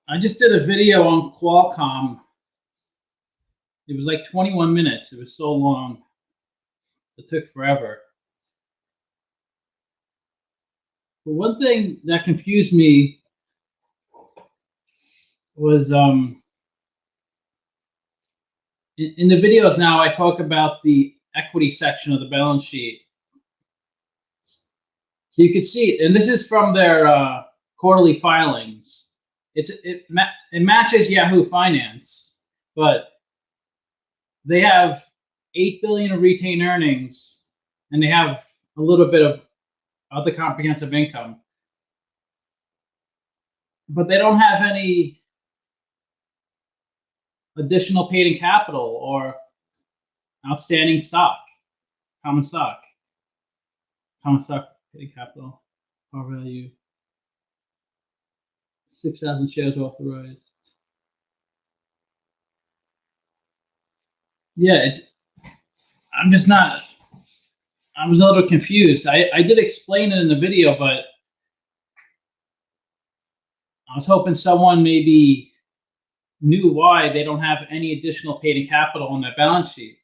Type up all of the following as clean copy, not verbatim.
I just did a video on Qualcomm. It was like 21 minutes. It was so long. It took forever. But one thing that confused me was in the videos now I talk about the equity section of the balance sheet. So you can see, and this is from their quarterly filings. It matches Yahoo Finance, but they have $8 billion of retained earnings, and they have a little bit of other comprehensive income, but they don't have any additional paid-in capital or outstanding stock, common stock paid-in capital, par value, 6,000 shares authorized. Yeah, I'm just not. I was a little confused. I did explain it in the video, but I was hoping someone maybe knew why they don't have any additional paid-in capital on their balance sheet.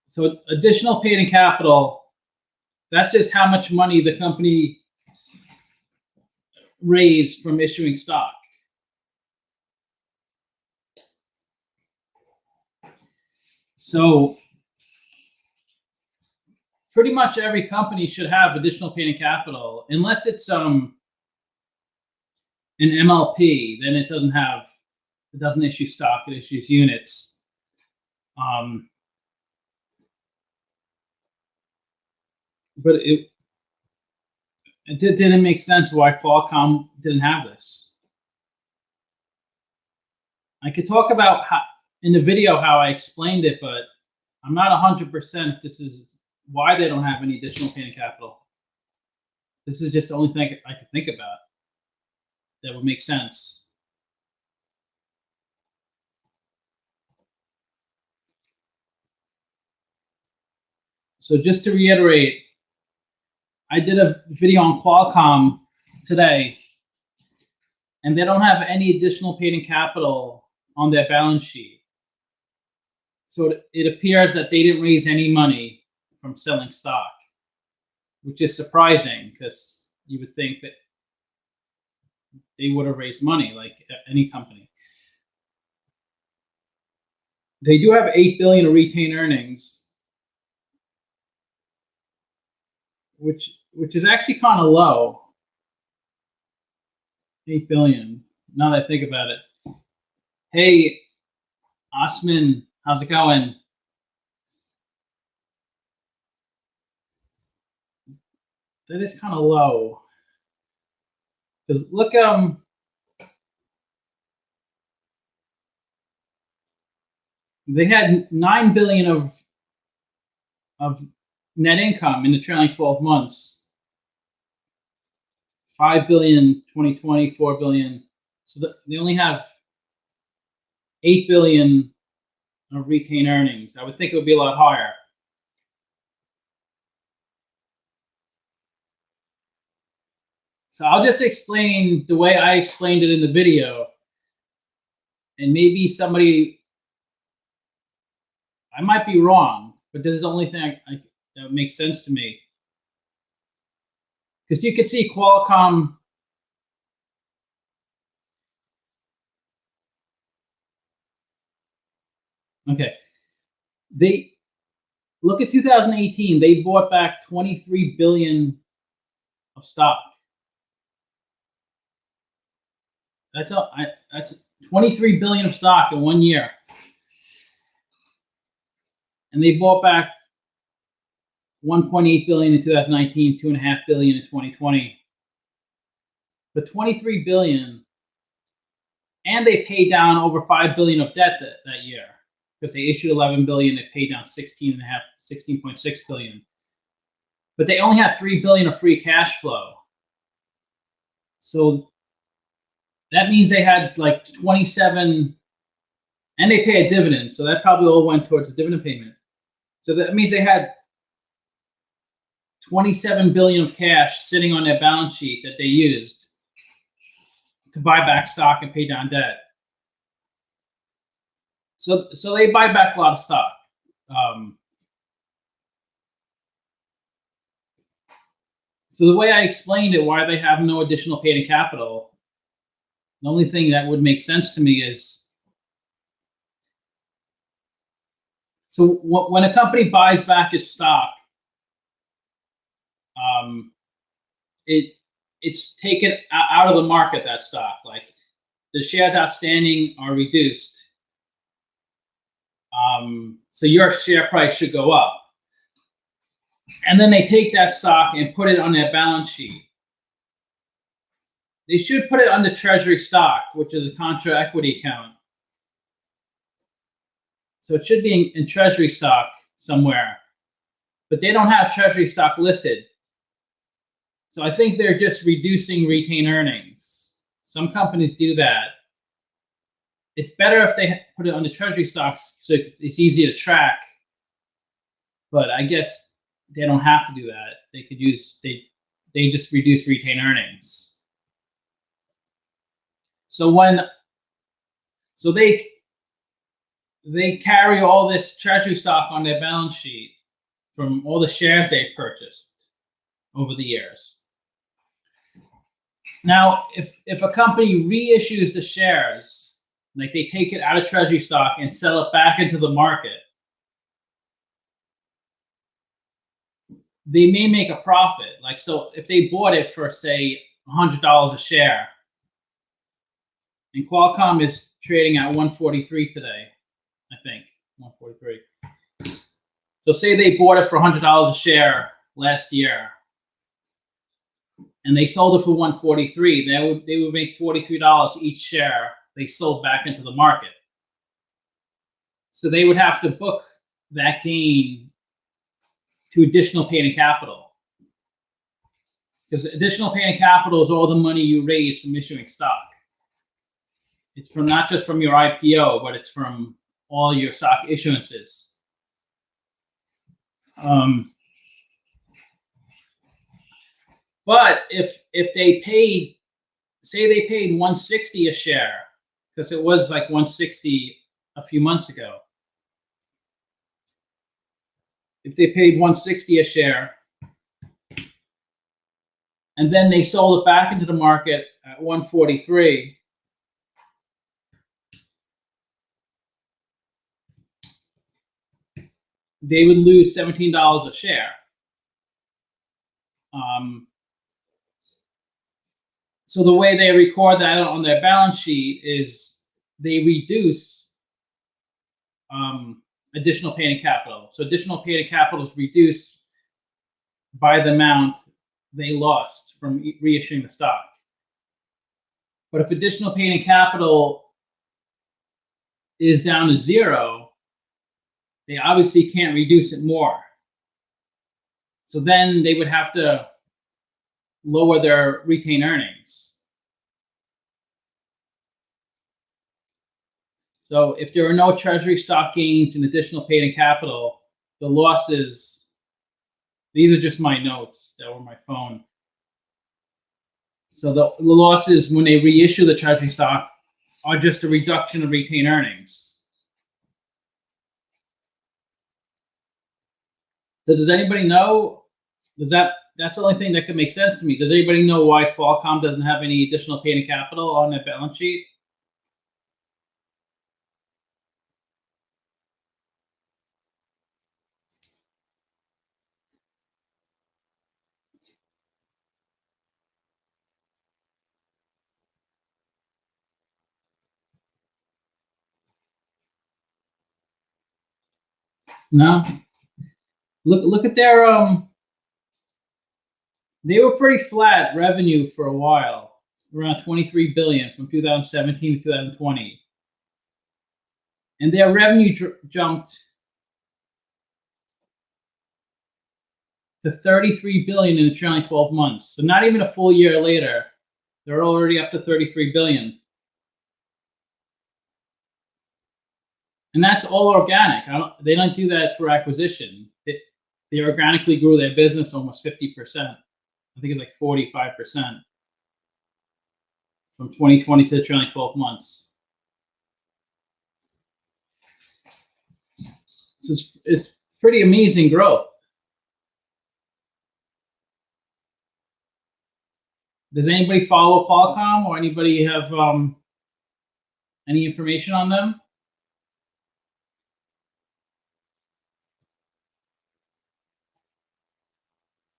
So additional paid-in capital, that's just how much money the company raised from issuing stock. So pretty much every company should have additional paid-in capital, unless it's an MLP. Then it doesn't issue stock; it issues units. But it didn't make sense why Qualcomm didn't have this. I could talk about how in the video how I explained it, but I'm not 100% if this is why they don't have any additional paid-in capital. This is just the only thing I could think about that would make sense. So just to reiterate, I did a video on Qualcomm today, and they don't have any additional paid-in capital on their balance sheet. So it appears that they didn't raise any money from selling stock, which is surprising because you would think that they would have raised money like any company. They do have $8 billion of retained earnings, which is actually kind of low. $8 billion. Now that I think about it. Hey, Osman, how's it going? That is kind of low. Because look, they had $9 billion of net income in the trailing 12 months. 5 billion 2020, 4 billion. So they only have 8 billion of retained earnings. I would think it would be a lot higher. So I'll just explain the way I explained it in the video, and maybe somebody, I might be wrong, but this is the only thing that makes sense to me. Because you can see Qualcomm, okay, they look at 2018, they bought back 23 billion of stock. That's 23 billion of stock in 1 year. And they bought back 1.8 billion in 2019, 2.5 billion in 2020. But 23 billion, and they paid down over 5 billion of debt that year because they issued 11 billion, they paid down 16.6 billion. But they only have 3 billion of free cash flow. So that means they had like 27, and they pay a dividend. So that probably all went towards a dividend payment. So that means they had 27 billion of cash sitting on their balance sheet that they used to buy back stock and pay down debt. So they buy back a lot of stock. So the way I explained it, why they have no additional paid-in capital, the only thing that would make sense to me is, so when a company buys back its stock, it's taken out of the market, that stock. Like the shares outstanding are reduced. So your share price should go up. And then they take that stock and put it on their balance sheet. They should put it on the treasury stock, which is a contra equity account. So it should be in treasury stock somewhere, but they don't have treasury stock listed. So I think they're just reducing retained earnings. Some companies do that. It's better if they put it on the treasury stocks so it's easy to track. But I guess they don't have to do that. They could use, they just reduce retained earnings. So they carry all this treasury stock on their balance sheet from all the shares they've purchased over the years. Now, if a company reissues the shares, like they take it out of treasury stock and sell it back into the market, they may make a profit. Like, so if they bought it for, say, $100 a share, and Qualcomm is trading at 143 today, I think, 143. So say they bought it for $100 a share last year, and they sold it for 143. They would make $43 each share they sold back into the market. So they would have to book that gain to additional paid-in capital, because additional paid-in capital is all the money you raise from issuing stock. It's from not just from your IPO, but it's from all your stock issuances. But if they paid, say they paid 160 a share, because it was like 160 a few months ago. If they paid 160 a share, and then they sold it back into the market at 143, they would lose $17 a share. So the way they record that on their balance sheet is they reduce additional paid-in capital. So additional paid-in capital is reduced by the amount they lost from reissuing the stock. But if additional paid-in capital is down to zero, they obviously can't reduce it more. So then they would have to lower their retained earnings. So if there are no treasury stock gains and additional paid-in capital, the losses, these are just my notes that were on my phone. So the losses when they reissue the treasury stock are just a reduction of retained earnings. So does anybody know, that's the only thing that could make sense to me. Does anybody know why Qualcomm doesn't have any additional paid-in capital on their balance sheet? No. Look at their they were pretty flat revenue for a while, around 23 billion from 2017 to 2020. And their revenue jumped to 33 billion in the trailing 12 months. So not even a full year later, They're already up to 33 billion. And that's all organic. They don't do that for acquisition. They organically grew their business almost 50%. I think it's like 45% from 2020 to the trailing 12 months. So it's pretty amazing growth. Does anybody follow Qualcomm, or anybody have any information on them?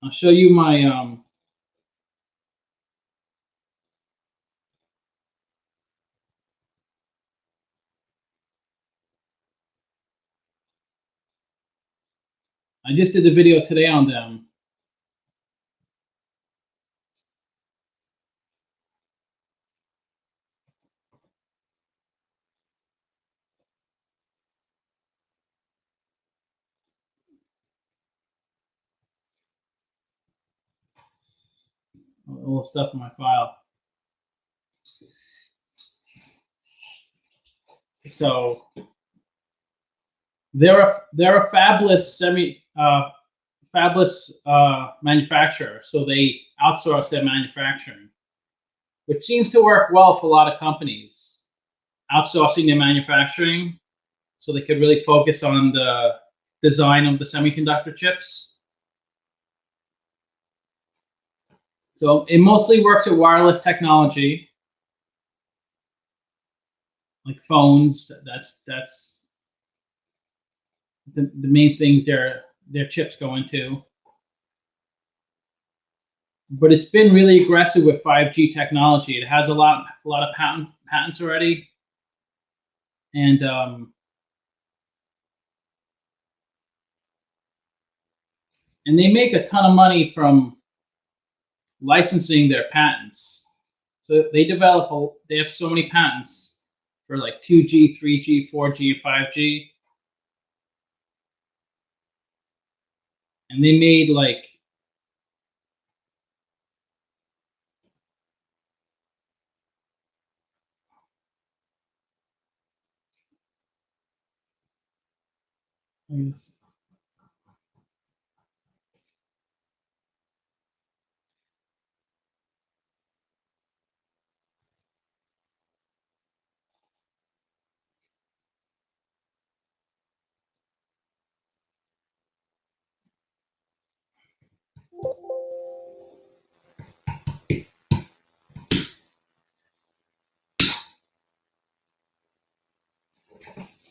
I'll show you my I just did a video today on them. A little stuff in my file. So they're a fabless manufacturer. So they outsource their manufacturing, which seems to work well for a lot of companies, outsourcing their manufacturing so they could really focus on the design of the semiconductor chips. So it mostly works with wireless technology, like phones. That's the main things their chips go into. But it's been really aggressive with 5G technology. It has a lot of patents already, and they make a ton of money from licensing their patents. So they have so many patents for like 2G, 3G, 4G, and 5G. And they made like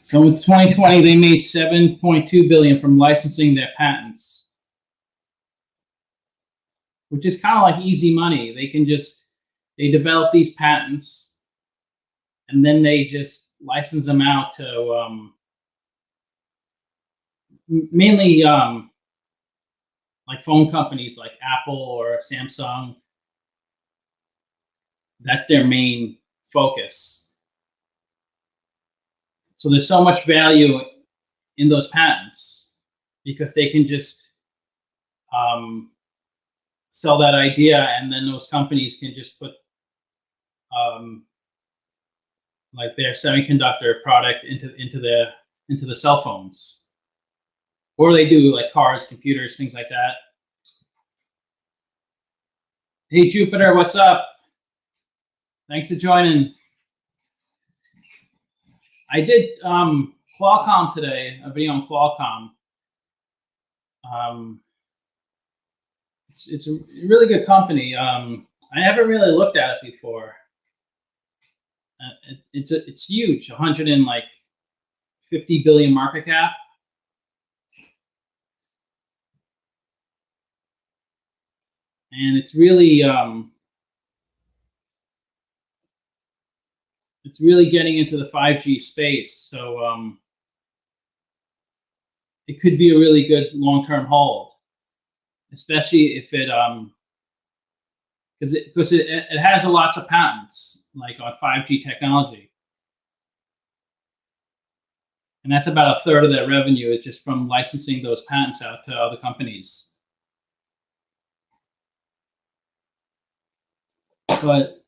so in 2020, they made 7.2 billion from licensing their patents, which is kind of like easy money. They develop these patents, and then they just license them out to mainly like phone companies like Apple or Samsung. That's their main focus. So there's so much value in those patents because they can just sell that idea, and then those companies can just put like their semiconductor product into the cell phones, or they do like cars, computers, things like that. Hey Jupiter, what's up? Thanks for joining. I did Qualcomm today, a video on Qualcomm. It's a really good company. I haven't really looked at it before. It's huge, 150 billion market cap. And it's really getting into the 5G space. So it could be a really good long-term hold, especially if it because it has lots of patents like on 5G technology, and that's about a third of their revenue is just from licensing those patents out to other companies. But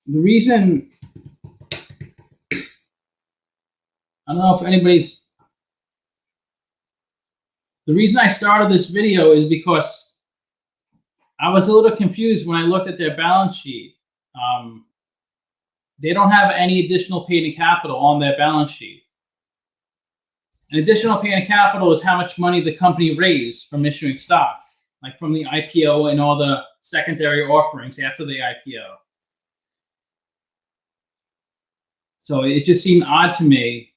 The reason, I don't know if anybody's, the reason I started this video is because I was a little confused when I looked at their balance sheet. They don't have any additional paid-in capital on their balance sheet. An additional paid-in capital is how much money the company raised from issuing stock, like from the IPO and all the secondary offerings after the IPO. So it just seemed odd to me,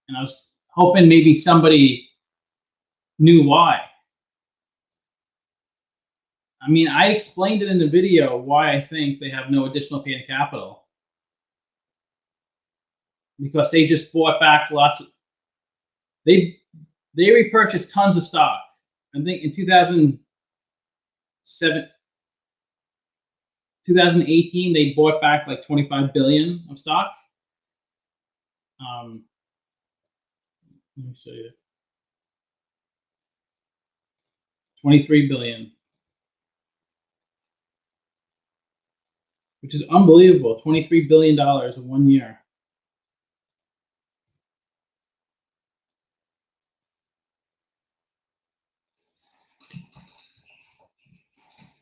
and I was hoping maybe somebody knew why. I mean, I explained it in the video why I think they have no additional paid-in capital. Because they just bought back lots of, they repurchased tons of stock. I think in 2018, they bought back like 25 billion of stock. Let me show you. 23 billion. Which is unbelievable. $23 billion in 1 year.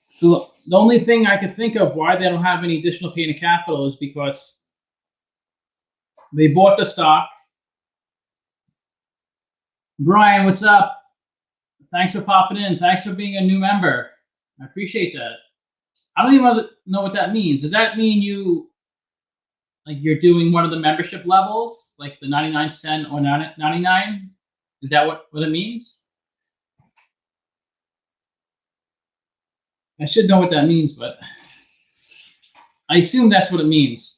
So the only thing I could think of why they don't have any additional paid-in capital is because they bought the stock. Brian, what's up? Thanks for popping in. Thanks for being a new member. I appreciate that. I don't even know what that means. Does that mean you're doing one of the membership levels, like the 99 cent or 99? Is that what it means? I should know what that means, but I assume that's what it means.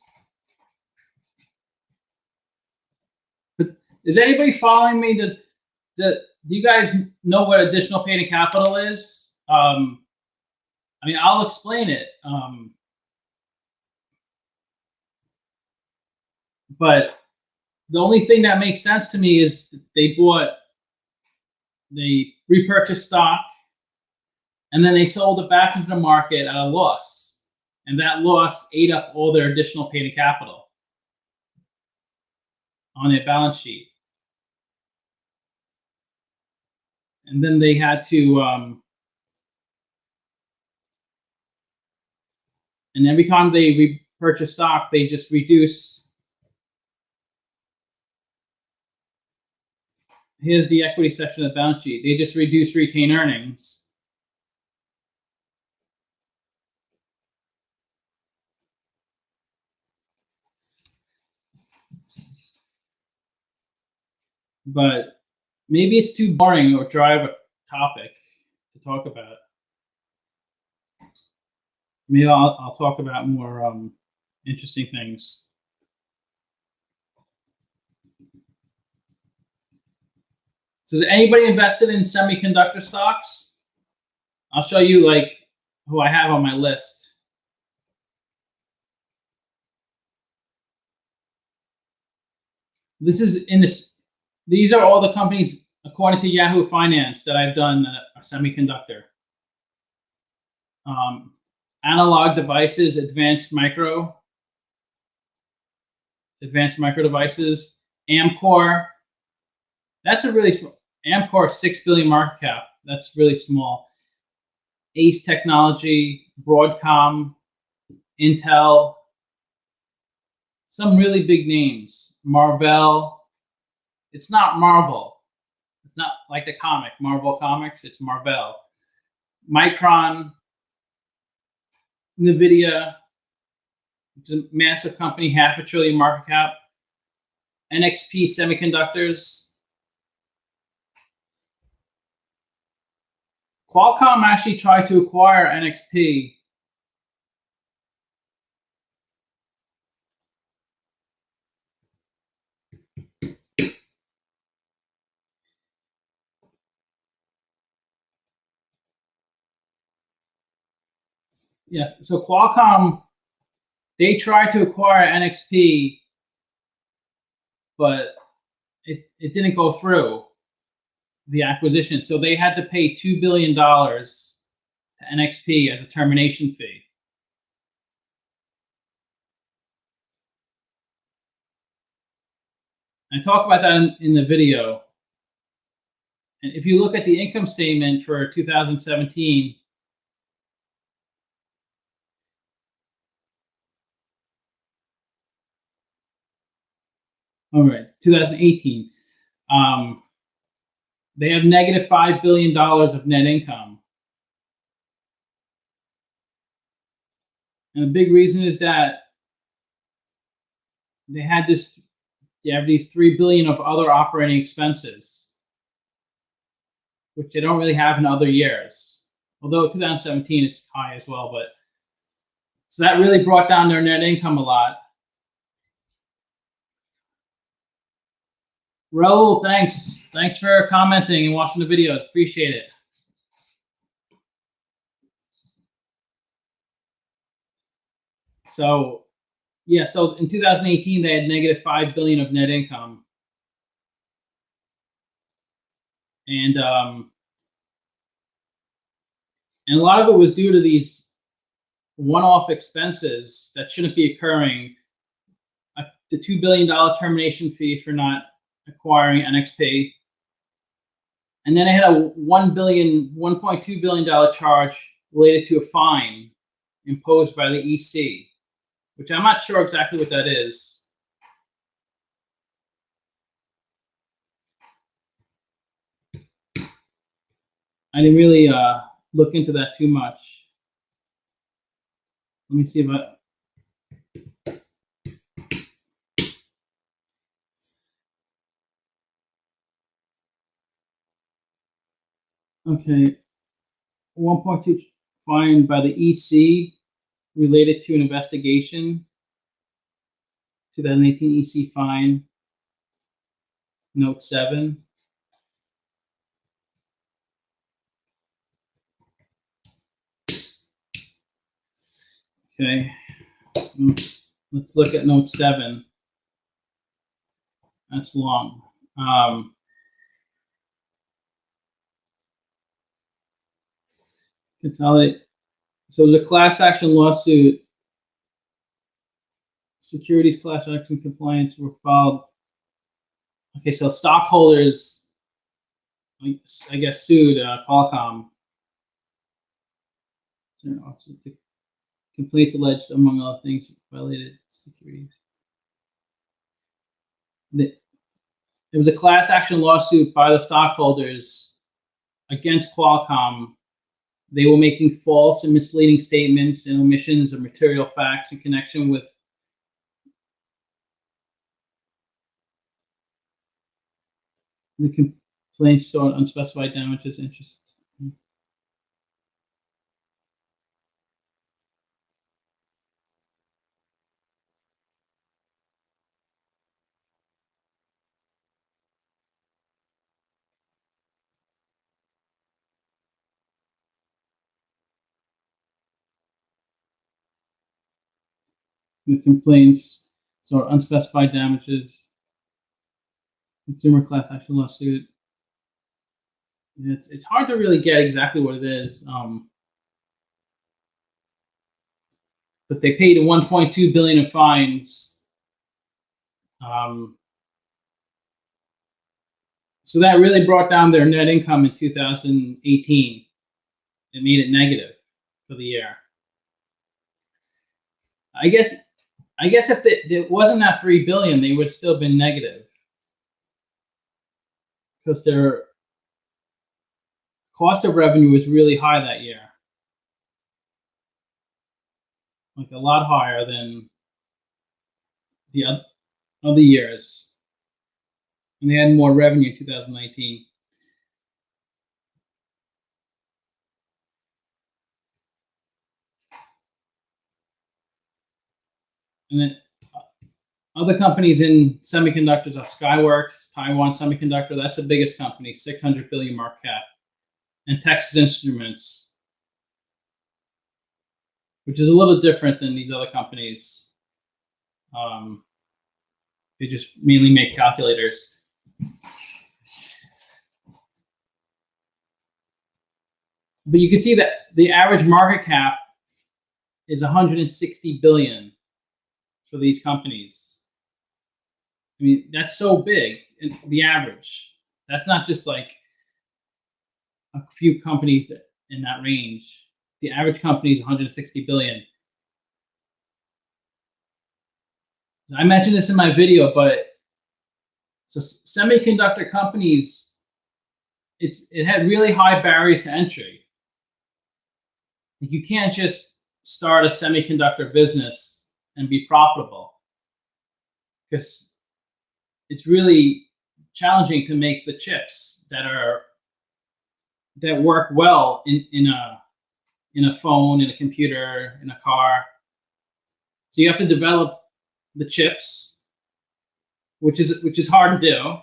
But is anybody following me? Do you guys know what additional paid-in capital is? I mean, I'll explain it. But the only thing that makes sense to me is they repurchased stock, and then they sold it back into the market at a loss. And that loss ate up all their additional paid-in capital on their balance sheet. And then they had to, and every time they repurchase stock, they just reduce. Here's the equity section of the balance sheet. They just reduce retained earnings. But maybe it's too boring or dry of a topic to talk about. Maybe I'll talk about more interesting things. So is anybody invested in semiconductor stocks? I'll show you who I have on my list. This is these are all the companies, according to Yahoo Finance, that I've done a semiconductor. Analog Devices, Advanced Micro Devices, Amcor. That's a really small. Amcor, 6 billion market cap. That's really small. Ace Technology, Broadcom, Intel. Some really big names. Marvell. It's not Marvel. It's not like the comic, Marvel Comics. It's Marvell. Micron. NVIDIA. It's a massive company, $500 billion market cap. NXP Semiconductors. Qualcomm actually tried to acquire NXP. Yeah, so Qualcomm, they tried to acquire NXP, but it didn't go through, the acquisition. So they had to pay $2 billion to NXP as a termination fee. I talk about that in the video. And if you look at the income statement for 2017, all right, 2018, they have negative $5 billion of net income. And the big reason is that they have these $3 billion of other operating expenses, which they don't really have in other years. Although 2017 is high as well, but so that really brought down their net income a lot. Raul, thanks. Thanks for commenting and watching the videos. Appreciate it. So, yeah, so in 2018, they had negative $5 billion of net income. And a lot of it was due to these one-off expenses that shouldn't be occurring. The $2 billion termination fee for not acquiring NXP. And then I had a $1.2 billion charge related to a fine imposed by the EC, which I'm not sure exactly what that is. I didn't really look into that too much. Let me see if I... Okay, 1.2 fine by the EC related to an investigation. 2018 EC fine, note 7. Okay, let's look at note 7. That's long. Consolidate. So the class action lawsuit, securities class action compliance were filed. Okay, so stockholders, I guess, sued Qualcomm. Complaints alleged, among other things, violated securities. There was a class action lawsuit by the stockholders against Qualcomm. They were making false and misleading statements and omissions of material facts in connection with the complaints sought unspecified damages interest. The complaints sought unspecified damages. Consumer class action lawsuit. It's hard to really get exactly what it is. But they paid $1.2 billion in fines. So that really brought down their net income in 2018. It made it negative for the year. I guess if it wasn't that $3 billion, they would have still been negative, because their cost of revenue was really high that year, like a lot higher than the other years, and they had more revenue in 2019. And then other companies in semiconductors are Skyworks, Taiwan Semiconductor. That's the biggest company, 600 billion market cap, and Texas Instruments, which is a little different than these other companies. They just mainly make calculators. But you can see that the average market cap is 160 billion for these companies. I mean, that's so big, the average. That's not just like a few companies in that range. The average company is 160 billion. I mentioned this in my video, but so semiconductor companies, it had really high barriers to entry. Like you can't just start a semiconductor business and be profitable, because it's really challenging to make the chips that work well in a phone, in a computer, in a car. So you have to develop the chips, which is hard to do,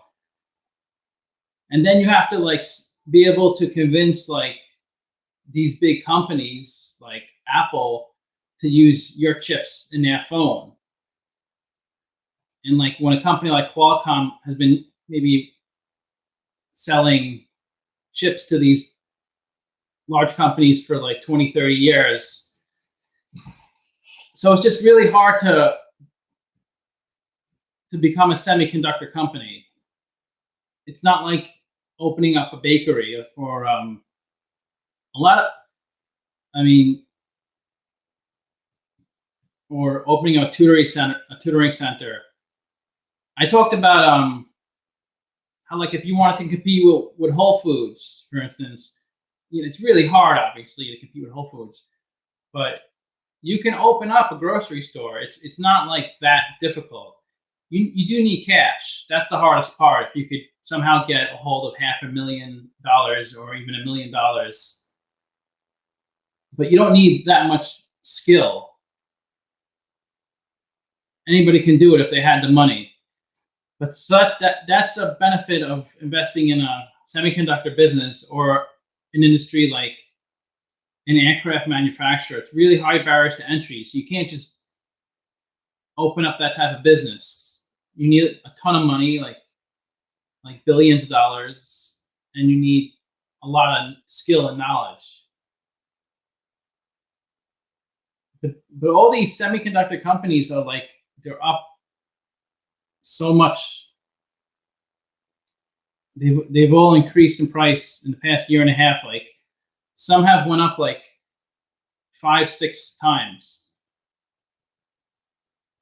and then you have to like be able to convince like these big companies like Apple to use your chips in their phone. And like when a company like Qualcomm has been maybe selling chips to these large companies for like 20, 30 years. So it's just really hard to become a semiconductor company. It's not like opening up a bakery or a lot of, I mean, or opening a tutoring center. I talked about how like if you wanted to compete with Whole Foods, for instance, you know, it's really hard, obviously, to compete with Whole Foods, but you can open up a grocery store. It's not like that difficult. You do need cash. That's the hardest part. If you could somehow get a hold of $500,000 or even $1 million, but you don't need that much skill. Anybody can do it if they had the money. But that's a benefit of investing in a semiconductor business or an industry like an aircraft manufacturer. It's really high barriers to entry. So you can't just open up that type of business. You need a ton of money, like billions of dollars, and you need a lot of skill and knowledge. But all these semiconductor companies are like, they're up so much. They've all increased in price in the past year and a half. Like some have went up like 5-6 times.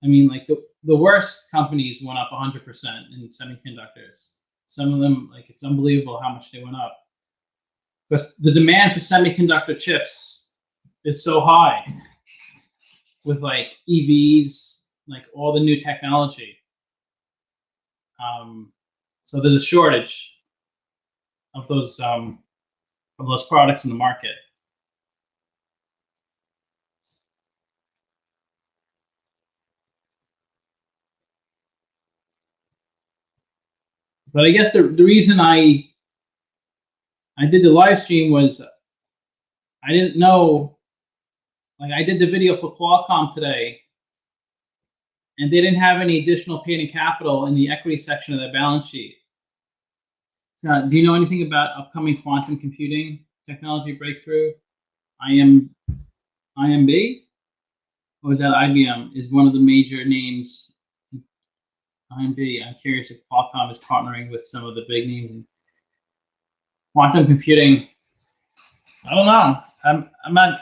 I mean, like the worst companies went up 100% in semiconductors. Some of them, like, it's unbelievable how much they went up, because the demand for semiconductor chips is so high with like EVs, like all the new technology. So there's a shortage of those products in the market. But I guess the reason I did the live stream was I didn't know, like I did the video for Qualcomm today, and they didn't have any additional paid-in capital in the equity section of their balance sheet. So, do you know anything about upcoming quantum computing technology breakthrough? IMB? Or is that IBM? Is one of the major names. IMB. I'm curious if Qualcomm is partnering with some of the big names in quantum computing. I don't know. I'm not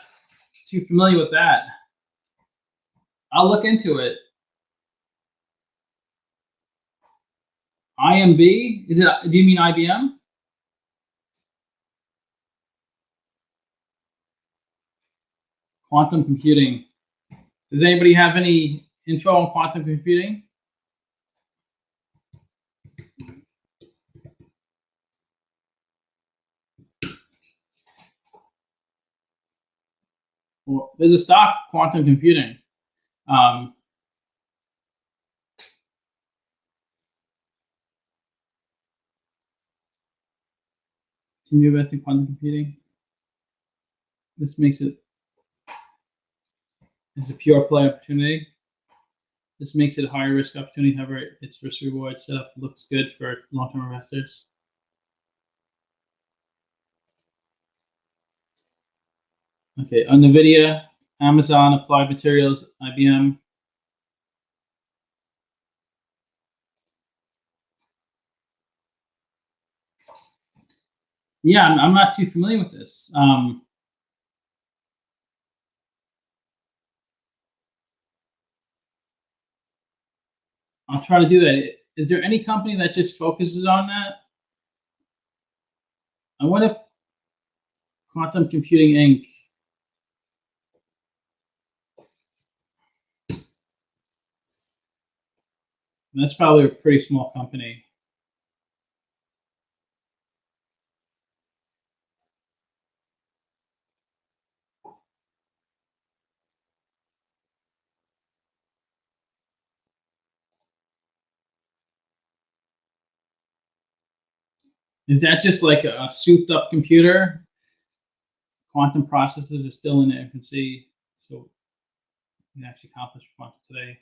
too familiar with that. I'll look into it. IMB? Is it? Do you mean IBM? Quantum computing. Does anybody have any info on quantum computing? Well, there's a stock, quantum computing. Can you invest in quantum computing? This makes it as a pure play opportunity. This makes it a higher risk opportunity. However, its risk reward setup looks good for long-term investors. Okay, on NVIDIA, Amazon, Applied Materials, IBM. Yeah, I'm not too familiar with this. I'll try to do that. Is there any company that just focuses on that? I wonder if Quantum Computing Inc. That's probably a pretty small company. Is that just like a souped up computer? Quantum processors are still in their infancy, so we can actually accomplish quantum today.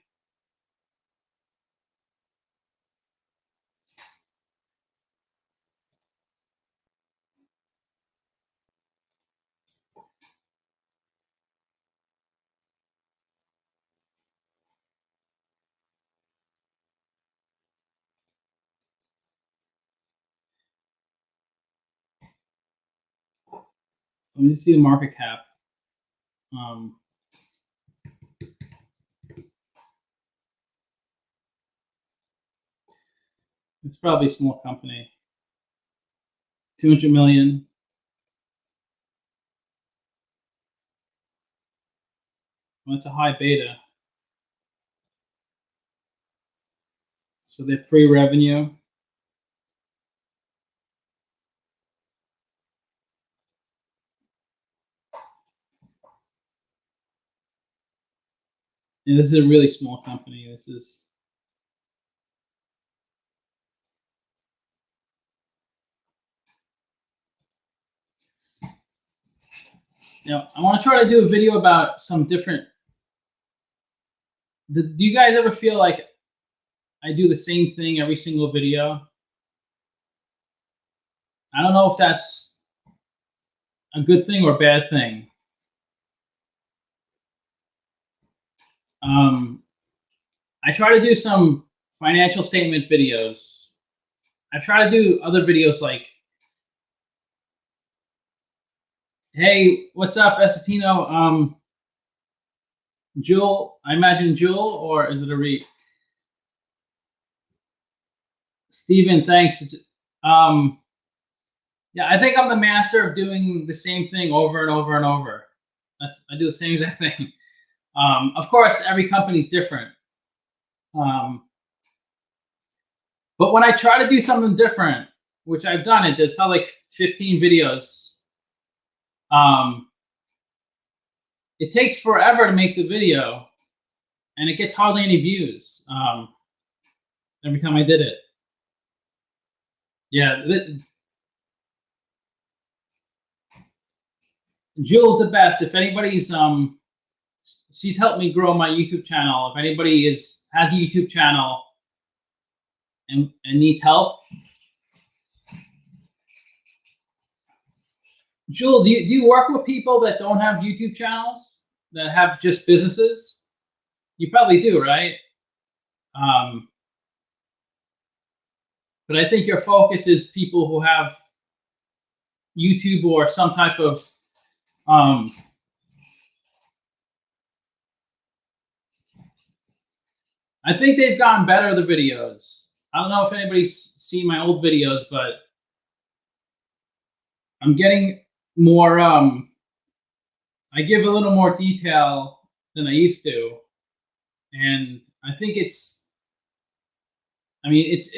Let me see the market cap. Um, it's probably a small company. 200 million. Well, it's a high beta. So they're pre-revenue. And this is a really small company. This is now I want to try to do a video about some different. Do you guys ever feel like I do the same thing every single video? I don't know if that's a good thing or a bad thing. I try to do some financial statement videos. I try to do other videos like, hey, what's up, Esatino? Jewel, I imagine Jewel, or is it a REIT? Steven, thanks. Yeah, I think I'm the master of doing the same thing over and over and over. I do the same exact thing. Of course, every company's different. But when I try to do something different, which I've done it, there's probably like 15 videos. It takes forever to make the video, and it gets hardly any views every time I did it. Yeah, Jewel's the best. If anybody's she's helped me grow my YouTube channel. If anybody has a YouTube channel and needs help, Jewel, do you work with people that don't have YouTube channels, that have just businesses? You probably do, right? But I think your focus is people who have YouTube or some type of I think they've gotten better, the videos. I don't know if anybody's seen my old videos, but I'm getting more I give a little more detail than I used to. And I think it's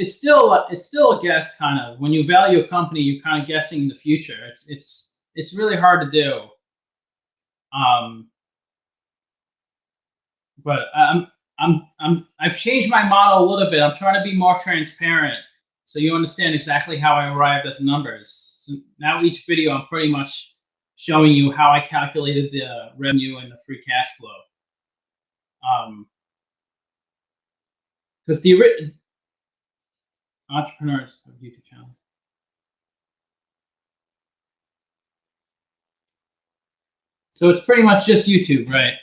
still a guess, kind of. When you value a company, you're kind of guessing the future. It's really hard to do. But I've changed my model a little bit. I'm trying to be more transparent, so you understand exactly how I arrived at the numbers. So now each video, I'm pretty much showing you how I calculated the revenue and the free cash flow. Because the entrepreneurs have YouTube channels. So it's pretty much just YouTube, right?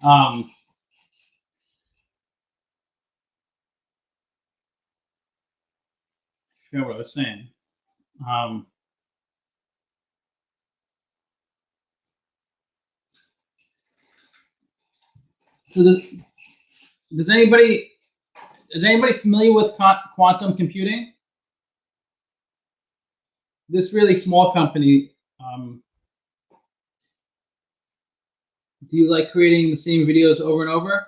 I forgot what I was saying. So does anybody is anybody familiar with quantum computing? This really small company. Do you like creating the same videos over and over?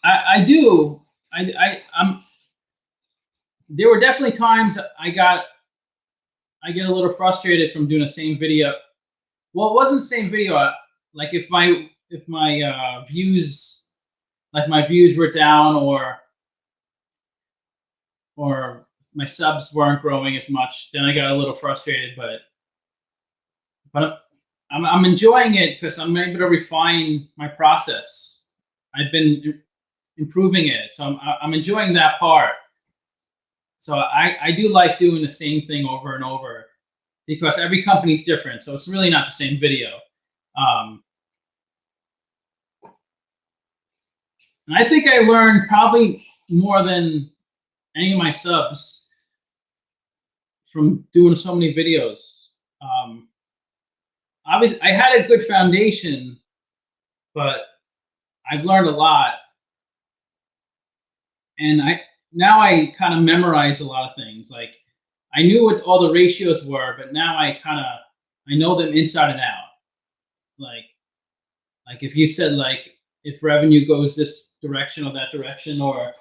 I do. I'm. There were definitely times I get a little frustrated from doing the same video. Well, it wasn't the same video. Like if my views, like my views were down, or my subs weren't growing as much, then I got a little frustrated. But I'm enjoying it because I'm able to refine my process. I've been improving it, so I'm enjoying that part. So I do like doing the same thing over and over because every company's different, so it's really not the same video. And I think I learned probably more than any of my subs from doing so many videos. Obviously, I had a good foundation, but I've learned a lot, and now I kind of memorize a lot of things. Like I knew what all the ratios were, but now I know them inside and out. Like if you said like if revenue goes this direction or that direction, or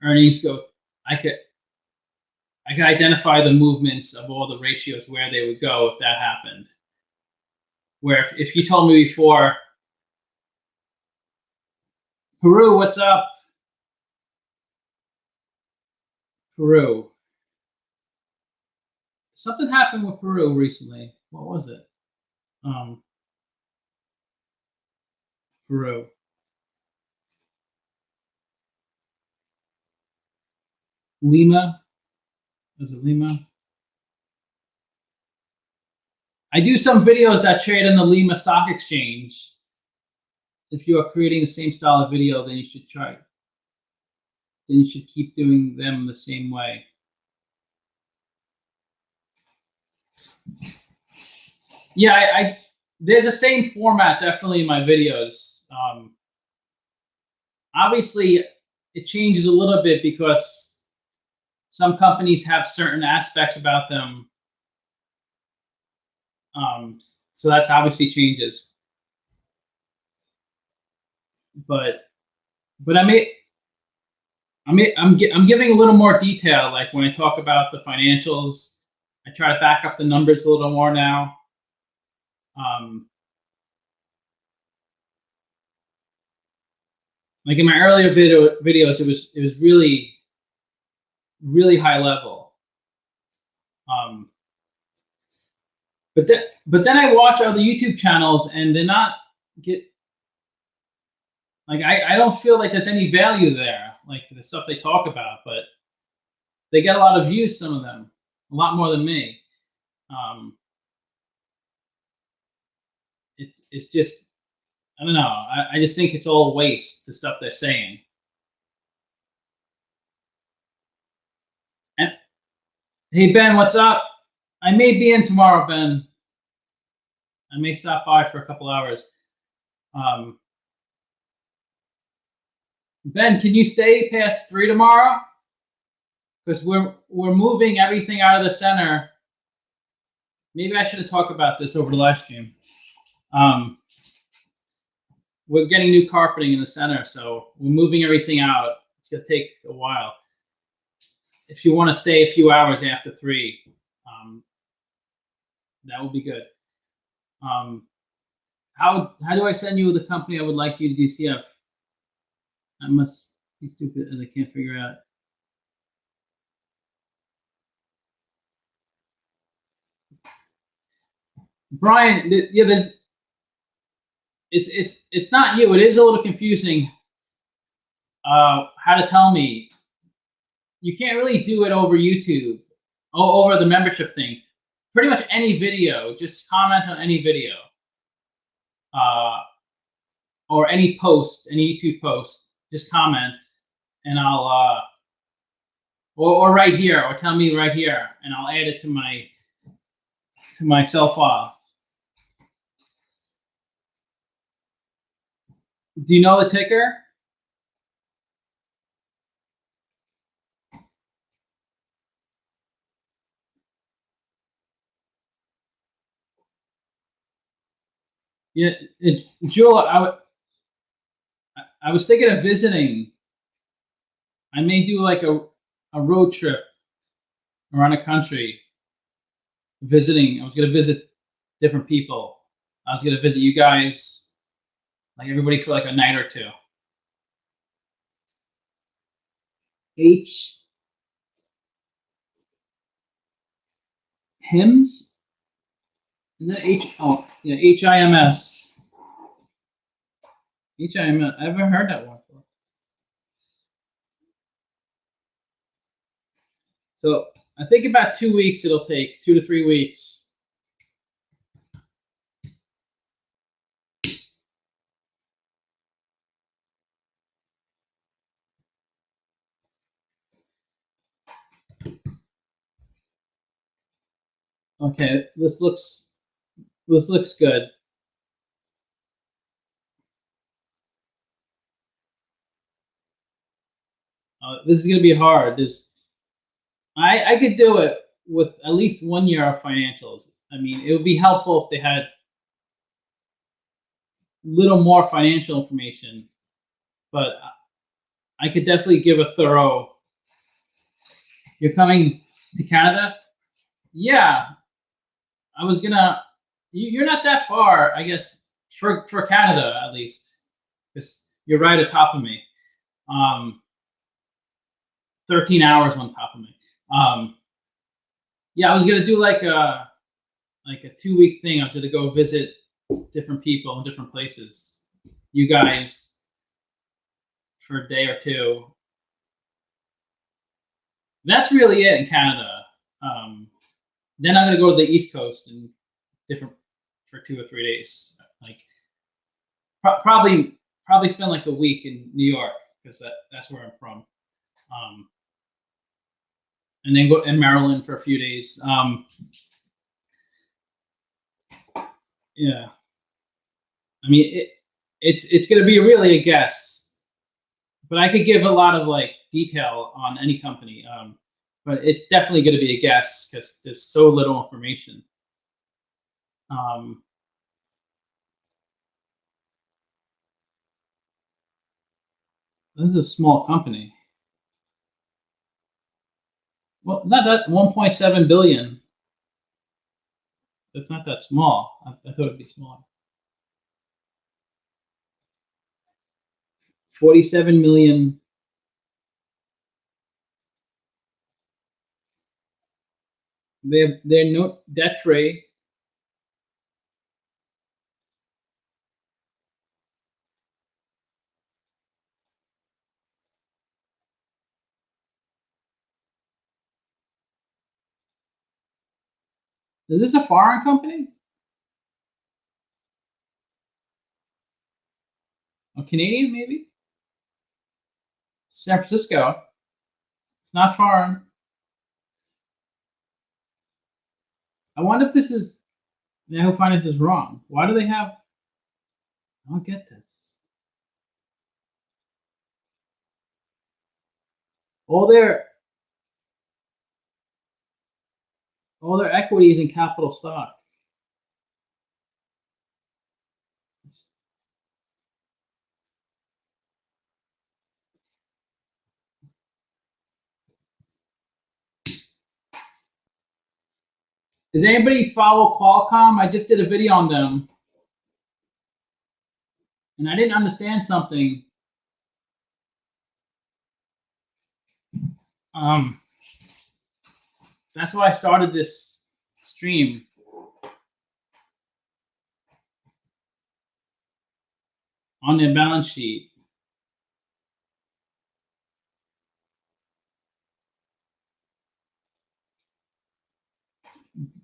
earnings go, I could identify the movements of all the ratios where they would go if that happened. Where if you told me before, Peru, what's up? Peru. Something happened with Peru recently. What was it? Peru. Lima. Was it Lima? I do some videos that trade on the Lima Stock Exchange. If you are creating the same style of video, then you should try. Then you should keep doing them the same way. Yeah, there's the same format definitely in my videos. Obviously, it changes a little bit because some companies have certain aspects about them. So that's obviously changes. But I'm giving a little more detail. Like when I talk about the financials, I try to back up the numbers a little more now. Like in my earlier videos, it was really high level. But then I watch other YouTube channels and they're not like I don't feel like there's any value there, like the stuff they talk about, but they get a lot of views, some of them, a lot more than me. It's just, I don't know. I just think it's all waste, the stuff they're saying. And hey, Ben, what's up? I may be in tomorrow, Ben. I may stop by for a couple hours. Ben, can you stay past 3 tomorrow? Because we're moving everything out of the center. Maybe I should have talked about this over the live stream. We're getting new carpeting in the center, so we're moving everything out. It's gonna take a while. If you want to stay a few hours after 3, that would be good. How do I send you the company I would like you to DCF? I must be stupid and I can't figure out. Brian, yeah, it's not you. It is a little confusing. How to tell me? You can't really do it over YouTube, over the membership thing. Pretty much any video, just comment on any video, or any post, any YouTube post. Just comment, and I'll or right here, or tell me right here, and I'll add it to my Excel file. Do you know the ticker? Yeah, Jewel, I was thinking of visiting. I may do like a road trip around the country, visiting. I was going to visit different people. I was going to visit you guys, like everybody for like a night or two. HIMS? Is that H? Oh, yeah, HIMS. HIMS. I haven't heard that one before. So I think about 2 weeks it'll take, 2 to 3 weeks. Okay, this looks good. This is gonna be hard. I could do it with at least 1 year of financials. I mean, it would be helpful if they had little more financial information, but I could definitely give a thorough. You're coming to Canada? Yeah, I was gonna. You're not that far, I guess, for Canada at least, because you're right atop of me. 13 hours on top of me. Yeah, I was gonna do like a 2 week thing. I was gonna go visit different people in different places. You guys for a day or two. That's really it in Canada. Then I'm gonna go to the East Coast and different for 2 or 3 days. Like probably spend like a week in New York because that's where I'm from. And then go in Maryland for a few days. Yeah, I mean it's gonna be really a guess, but I could give a lot of like detail on any company. But it's definitely going to be a guess because there's so little information. This is a small company. Well, not that 1.7 billion. It's not that small. I thought it'd be smaller. 47 million. They're no debt free. Is this a foreign company? A Canadian, maybe? San Francisco. It's not foreign. I wonder if this is Yahoo Finance is wrong. Why do they have? I don't get this. All their equities in capital stock. Does anybody follow Qualcomm? I just did a video on them, and I didn't understand something. That's why I started this stream. On their balance sheet.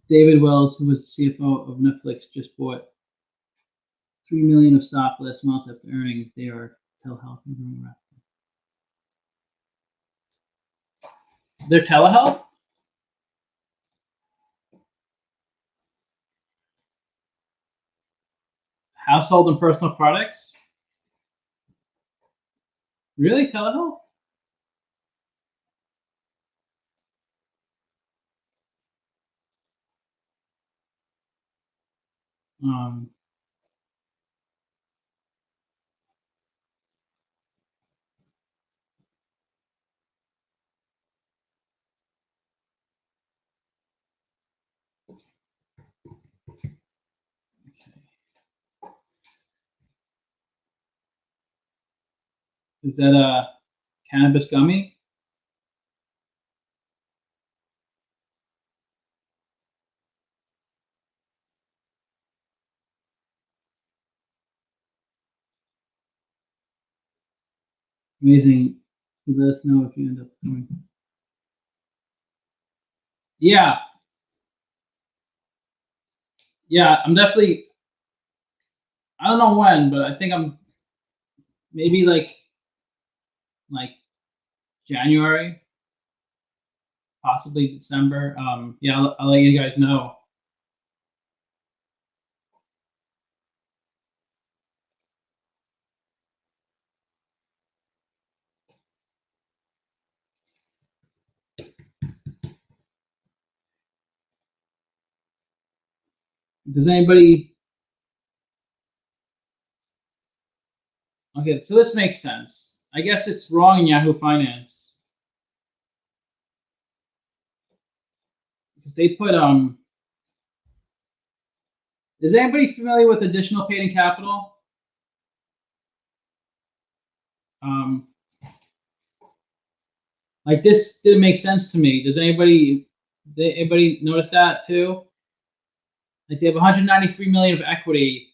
David Wells, who was the CFO of Netflix, just bought 3 million of stock last month after earnings. They are telehealth and growing rapidly. They're telehealth? Household and personal products? Really, telehealth? Um, is that a cannabis gummy? Amazing. Let us know if you end up doing. Yeah, yeah. I'm definitely. I don't know when, but I think I'm maybe like January, possibly December. Yeah, I'll let you guys know. Does anybody? Okay, so this makes sense. I guess it's wrong in Yahoo Finance because they put Is anybody familiar with additional paid-in capital? Um, like this didn't make sense to me. Does anybody notice that too? Like they have 193 million of equity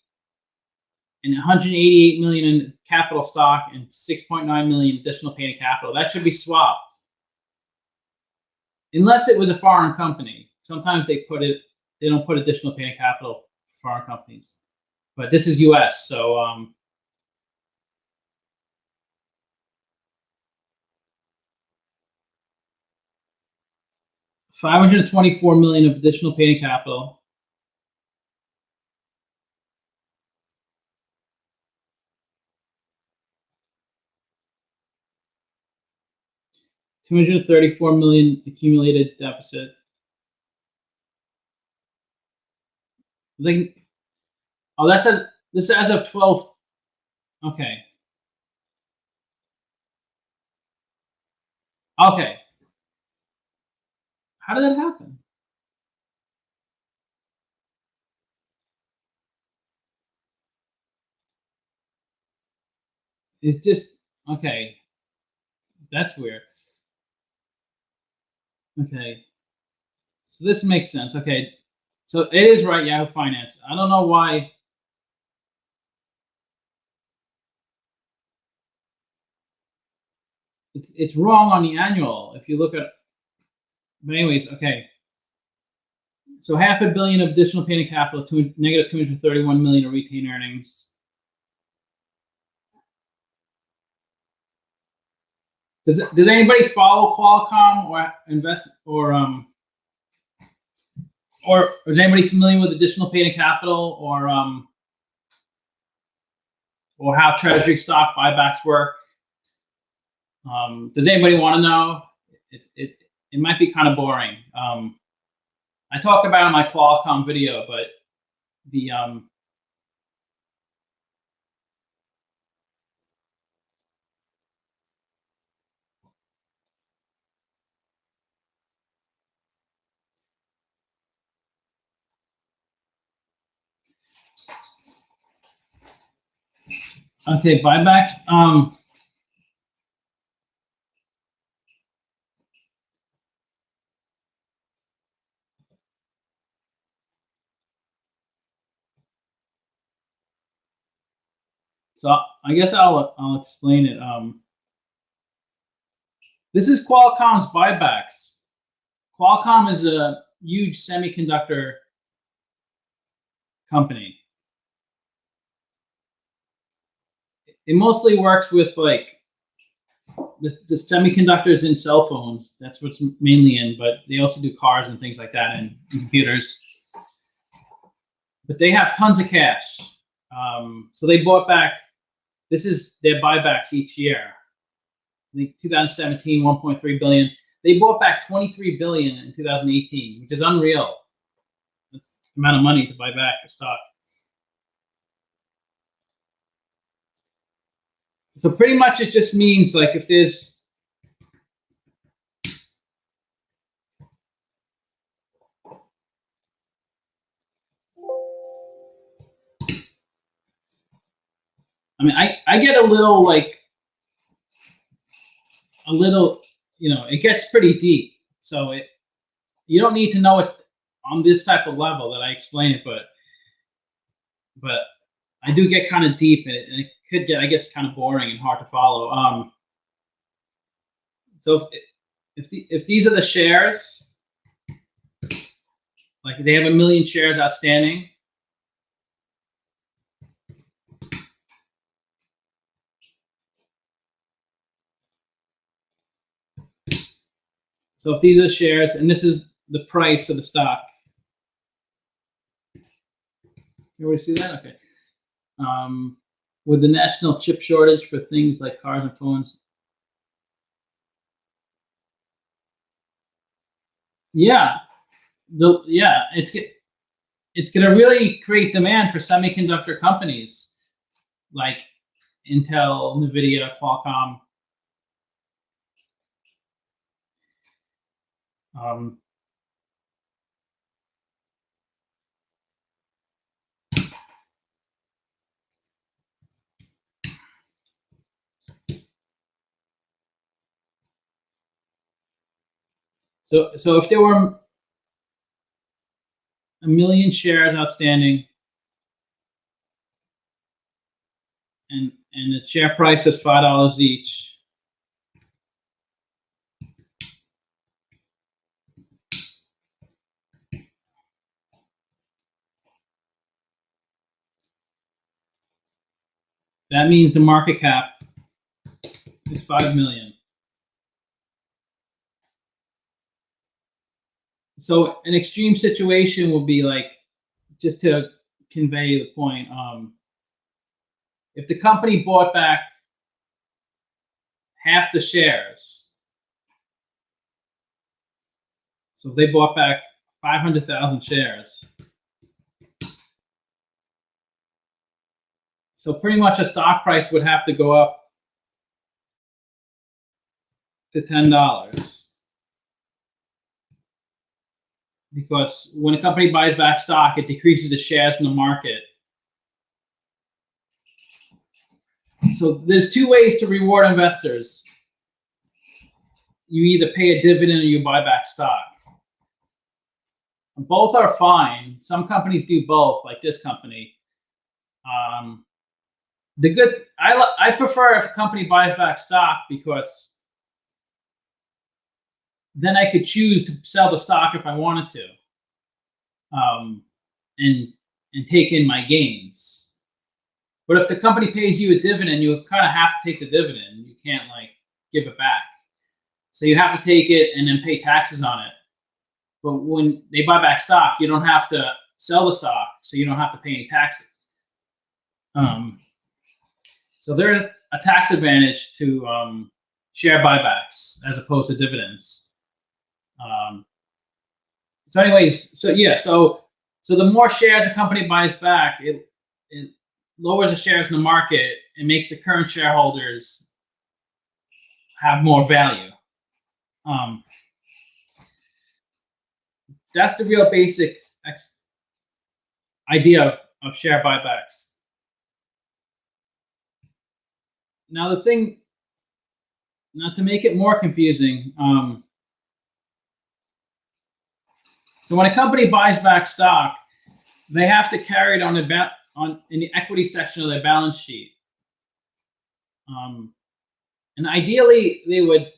and 188 million in capital stock and 6.9 million additional paid-in capital. That should be swapped. Unless it was a foreign company. Sometimes they don't put additional paid-in capital for foreign companies. But this is US, so 524 million of additional paid-in capital. $234 million accumulated deficit. Like, oh, this is as of 12. Okay. Okay. How did that happen? It just okay. That's weird. Okay. So this makes sense. Okay. So it is right, Yahoo Finance. I don't know why. It's wrong on the annual. If you look at, but anyways, okay. So $500 million of additional paid-in capital, negative 231 million of retained earnings. Does anybody follow Qualcomm or invest or is anybody familiar with additional paid-in capital or how treasury stock buybacks work? Does anybody want to know? It might be kind of boring. I talk about it in my Qualcomm video, but the okay, buybacks. So I guess I'll explain it. This is Qualcomm's buybacks. Qualcomm is a huge semiconductor company. It mostly works with like the semiconductors in cell phones. That's what's mainly in, but they also do cars and things like that and computers. But they have tons of cash. So they bought back. This is their buybacks each year. I think 2017, 1.3 billion. They bought back 23 billion in 2018, which is unreal. That's the amount of money to buy back your stock. So pretty much it just means like if there's I get a little it gets pretty deep. So you don't need to know it on this type of level that I explain it, but I do get kind of deep in it, and it could get, I guess, kind of boring and hard to follow. So if these are the shares, like they have 1 million shares outstanding. So if these are shares, and this is the price of the stock. You already see that? Okay. With the national chip shortage for things like cars and phones. Yeah. It's going to really create demand for semiconductor companies like Intel, NVIDIA, Qualcomm. So if there were 1 million shares outstanding, and the share price is $5 each, that means the market cap is 5 million. So an extreme situation will be like, just to convey the point, if the company bought back half the shares, so if they bought back 500,000 shares, so pretty much a stock price would have to go up to $10. Because when a company buys back stock, it decreases the shares in the market. So there's two ways to reward investors. You either pay a dividend or you buy back stock. Both are fine. Some companies do both, like this company. I prefer if a company buys back stock, because then I could choose to sell the stock if I wanted to, and take in my gains. But if the company pays you a dividend, you kind of have to take the dividend. You can't like give it back. So you have to take it and then pay taxes on it. But when they buy back stock, you don't have to sell the stock, so you don't have to pay any taxes. So there's a tax advantage to share buybacks as opposed to dividends. So anyways, so the more shares a company buys back, it lowers the shares in the market and makes the current shareholders have more value. That's the real basic idea of share buybacks. Now the thing, not to make it more confusing, so when a company buys back stock, they have to carry it in the equity section of their balance sheet. And ideally, they would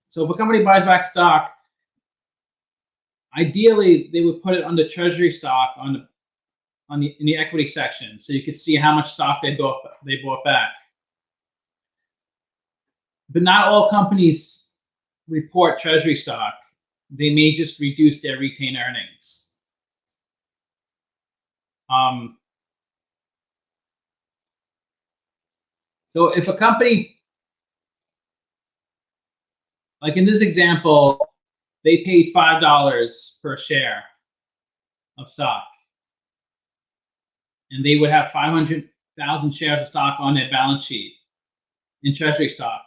so if a company buys back stock, ideally they would put it under treasury stock on in the equity section, so you could see how much stock they bought back. But not all companies report treasury stock. They may just reduce their retained earnings. So if a company, like in this example, they paid $5 per share of stock, and they would have 500,000 shares of stock on their balance sheet in treasury stock.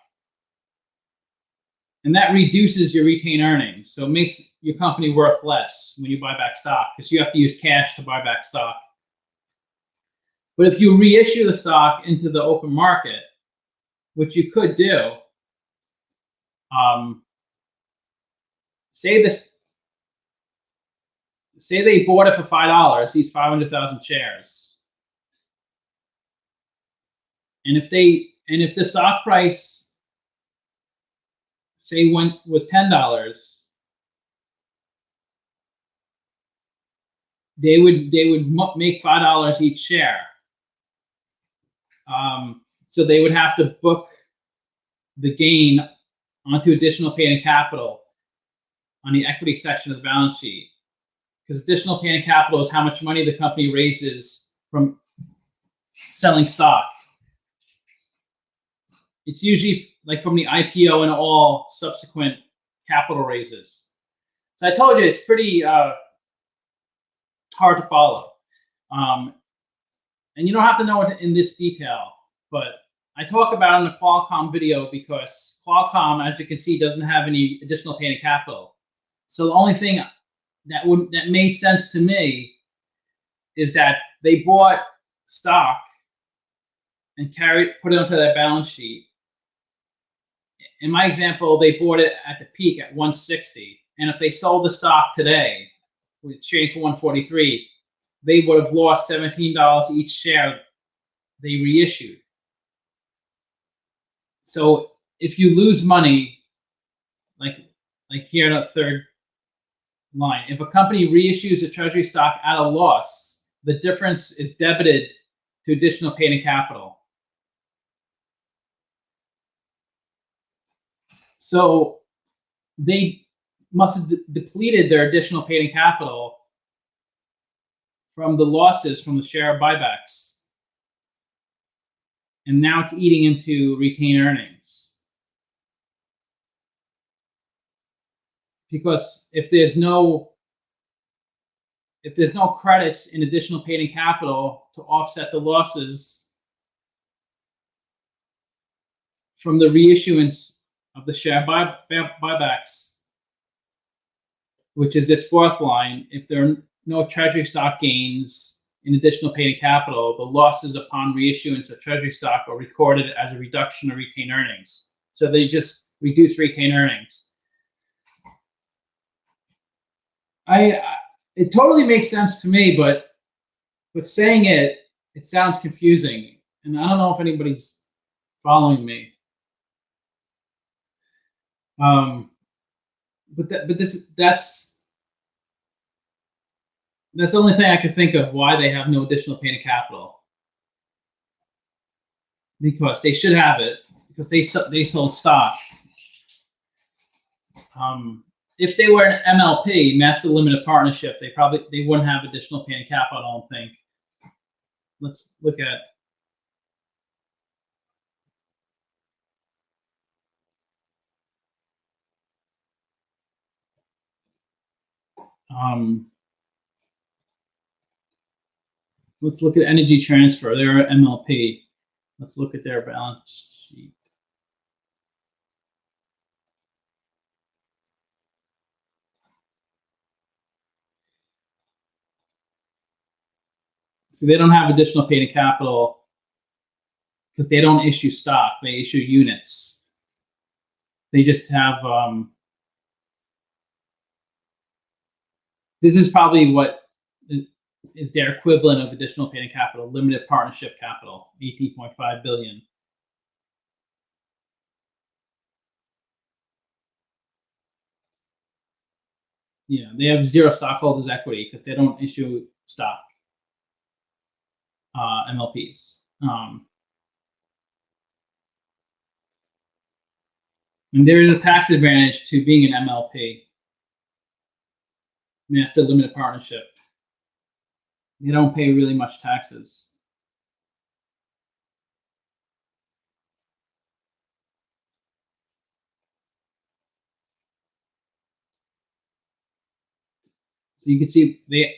And that reduces your retained earnings. So it makes your company worth less when you buy back stock, because you have to use cash to buy back stock. But if you reissue the stock into the open market, which you could do, say they bought it for $5, these 500,000 shares. And if the stock price, say, was $10, they would make $5 each share. So they would have to book the gain onto additional paid-in capital on the equity section of the balance sheet, because additional paid-in capital is how much money the company raises from selling stock. It's usually like from the IPO and all subsequent capital raises. So I told you it's pretty hard to follow. And you don't have to know it in this detail, but I talk about it in the Qualcomm video because Qualcomm, as you can see, doesn't have any additional paid-in capital. So the only thing that made sense to me is that they bought stock and put it onto their balance sheet. In my example, they bought it at the peak at 160, and if they sold the stock today, it's trading for 143, they would have lost $17 each share they reissued. So if you lose money, like here in the third line, if a company reissues a treasury stock at a loss, the difference is debited to additional paid-in capital. So they must have depleted their additional paid-in capital from the losses from the share buybacks. And now it's eating into retained earnings. Because if there's no credits in additional paid-in capital to offset the losses from the reissuance of the share buybacks, which is this fourth line, if there are no treasury stock gains in additional paid-in capital, the losses upon reissuance of treasury stock are recorded as a reduction of retained earnings. So they just reduce retained earnings. It totally makes sense to me, but saying it sounds confusing, and I don't know if anybody's following me. That's the only thing I could think of why they have no additional paid-in capital, because they should have it, because they sold stock. If they were an MLP, master limited partnership, they wouldn't have additional paid-in capital, I don't think. Let's look at let's look at Energy Transfer. They're an MLP. Let's look at their balance sheet. So they don't have additional paid-in capital because they don't issue stock. They issue units. They just have, this is probably what is their equivalent of additional paid-in capital, limited partnership capital, 18.5 billion. Yeah, they have zero stockholders' equity because they don't issue stock. MLPs. And there is a tax advantage to being an MLP, master limited partnership. You don't pay really much taxes. So you can see they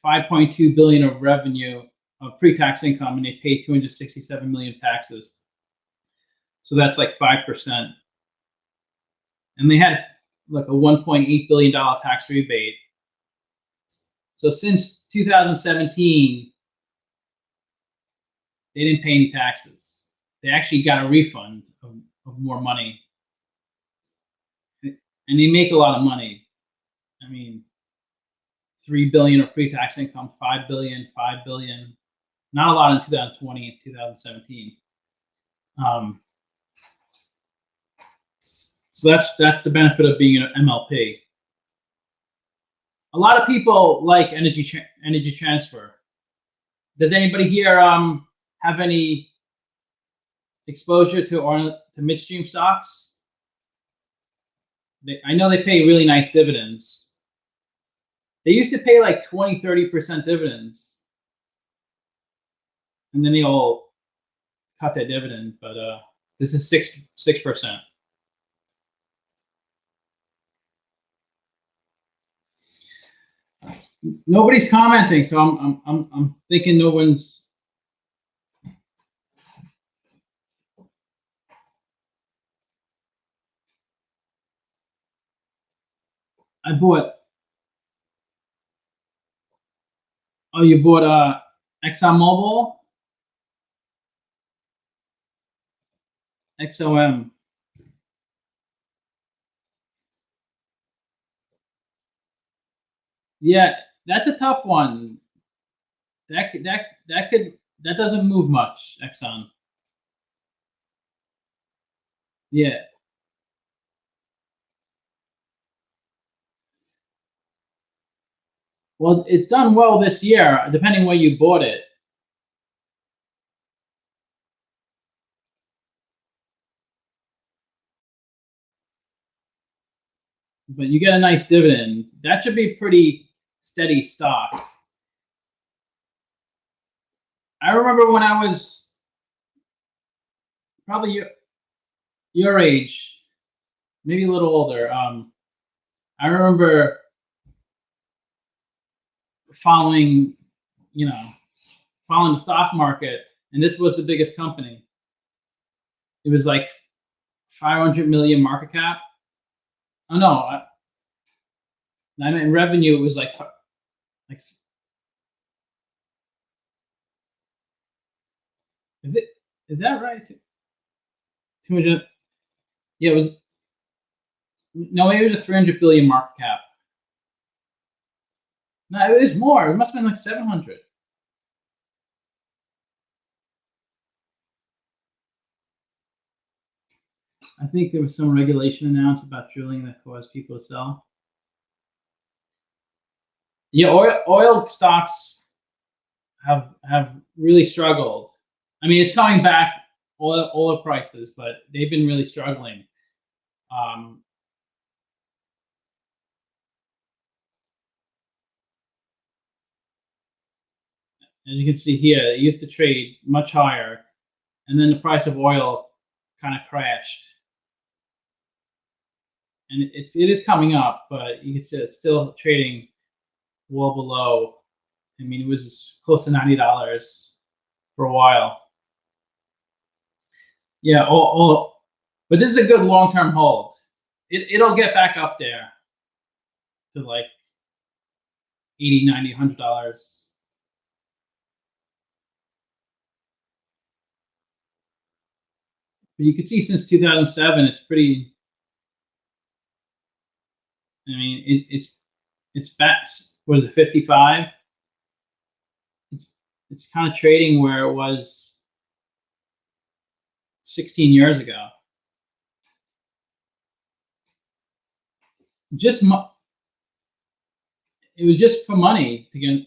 5.2 billion of revenue of pre-tax income, and they pay 267 million taxes. So that's like 5%. And they had like a $1.8 billion tax rebate. So since 2017, they didn't pay any taxes. They actually got a refund of more money. And they make a lot of money. I mean, 3 billion of pre-tax income, 5 billion, 5 billion. Not a lot in 2020 and 2017. So that's the benefit of being an MLP. A lot of people like energy transfer. Does anybody here have any exposure to midstream stocks? I know they pay really nice dividends. They used to pay like 20-30% dividends, and then they all cut their dividend. But this is 6%. Nobody's commenting, so I'm thinking no one's. I bought. Oh, you bought ExxonMobil, XOM. Yeah, that's a tough one. That doesn't move much, Exxon. Yeah. Well, it's done well this year, depending where you bought it. But you get a nice dividend. That should be pretty steady stock. I remember when I was probably your age, maybe a little older. I remember following the stock market, and this was the biggest company. It was like 500 million market cap. Oh no, I meant revenue. It was like is that right? 200. Yeah, it was. No, it was a 300 billion market cap. No, it was more. It must have been like 700. I think there was some regulation announced about drilling that caused people to sell. Yeah, oil stocks have really struggled. I mean, it's coming back, oil prices, but they've been really struggling. As you can see here, it used to trade much higher, and then the price of oil kind of crashed. And it is coming up, but you can see it's still trading well below. I mean, it was close to $90 for a while. Yeah, but this is a good long-term hold. It'll get back up there to like $80, $90, $100. But you can see since 2007, it's pretty. I mean, it's back. What is it, 55? It's kind of trading where it was 16 years ago. It was just for money to get.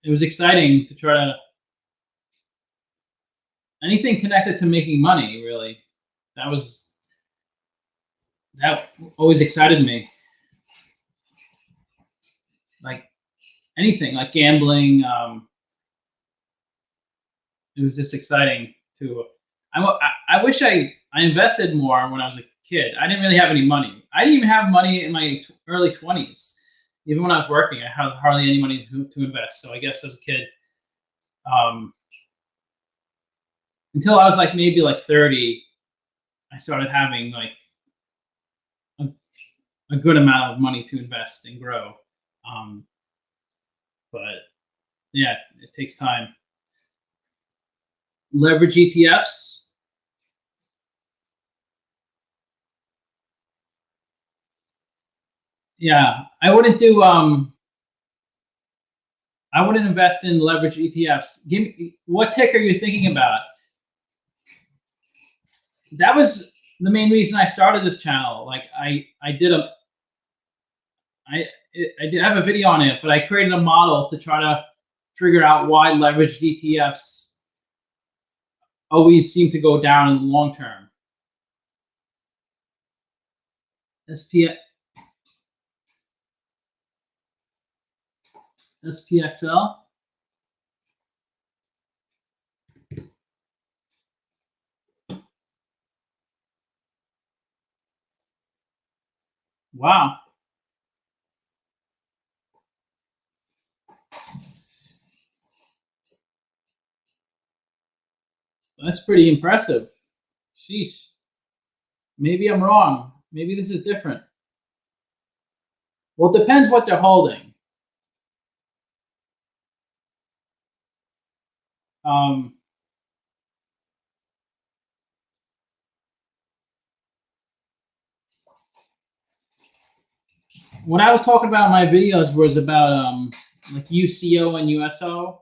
It was exciting to try to anything connected to making money, really. That always excited me. Like anything, like gambling. It was just exciting to. I wish I invested more when I was a kid. I didn't really have any money. I didn't even have money in my early 20s. Even when I was working, I had hardly any money to invest. So I guess as a kid, until I was like maybe like 30, I started having like a good amount of money to invest and grow. But yeah, it takes time. Leverage ETFs. Yeah, I wouldn't do. I wouldn't invest in leverage ETFs. Give me what ticker you're thinking about. That was the main reason I started this channel. Like I did have a video on it, but I created a model to try to figure out why leveraged ETFs always seem to go down in the long term. SPXL. Wow. That's pretty impressive. Sheesh. Maybe I'm wrong. Maybe this is different. Well, it depends what they're holding. What I was talking about in my videos was about like UCO and USO.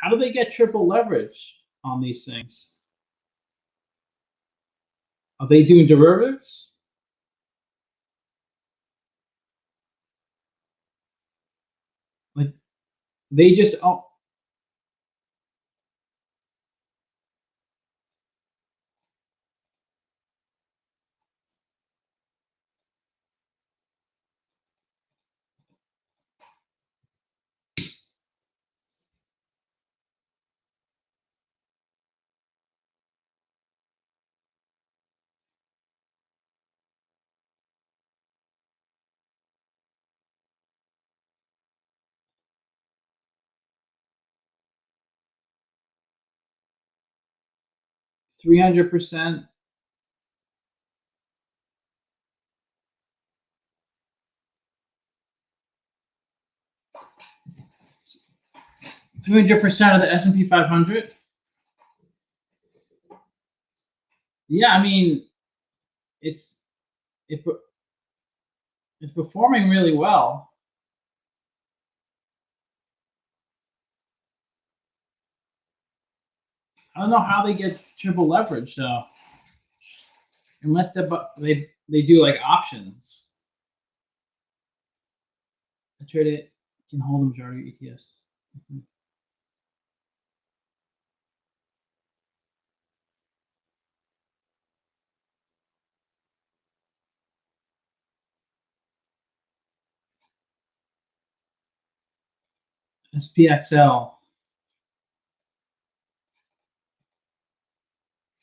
How do they get triple leverage on these things? Are they doing derivatives? Like they just 300%. 300% of the S&P 500. Yeah, I mean, it's performing really well. I don't know how they get triple leverage though, unless they do like options. I trade it can hold the majority of ETFs. SPXL.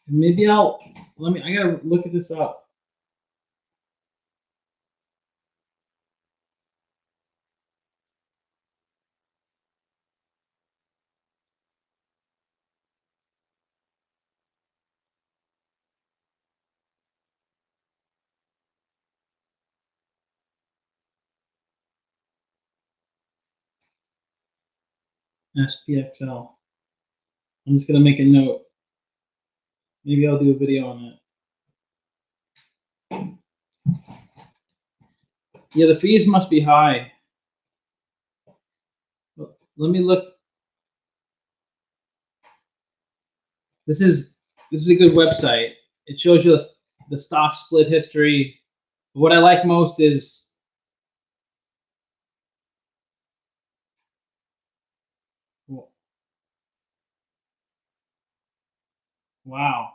Maybe I gotta look at this up. SPXL. I'm just gonna make a note. Maybe I'll do a video on it. Yeah, the fees must be high. Let me look. This is a good website. It shows you the stock split history. What I like most is wow.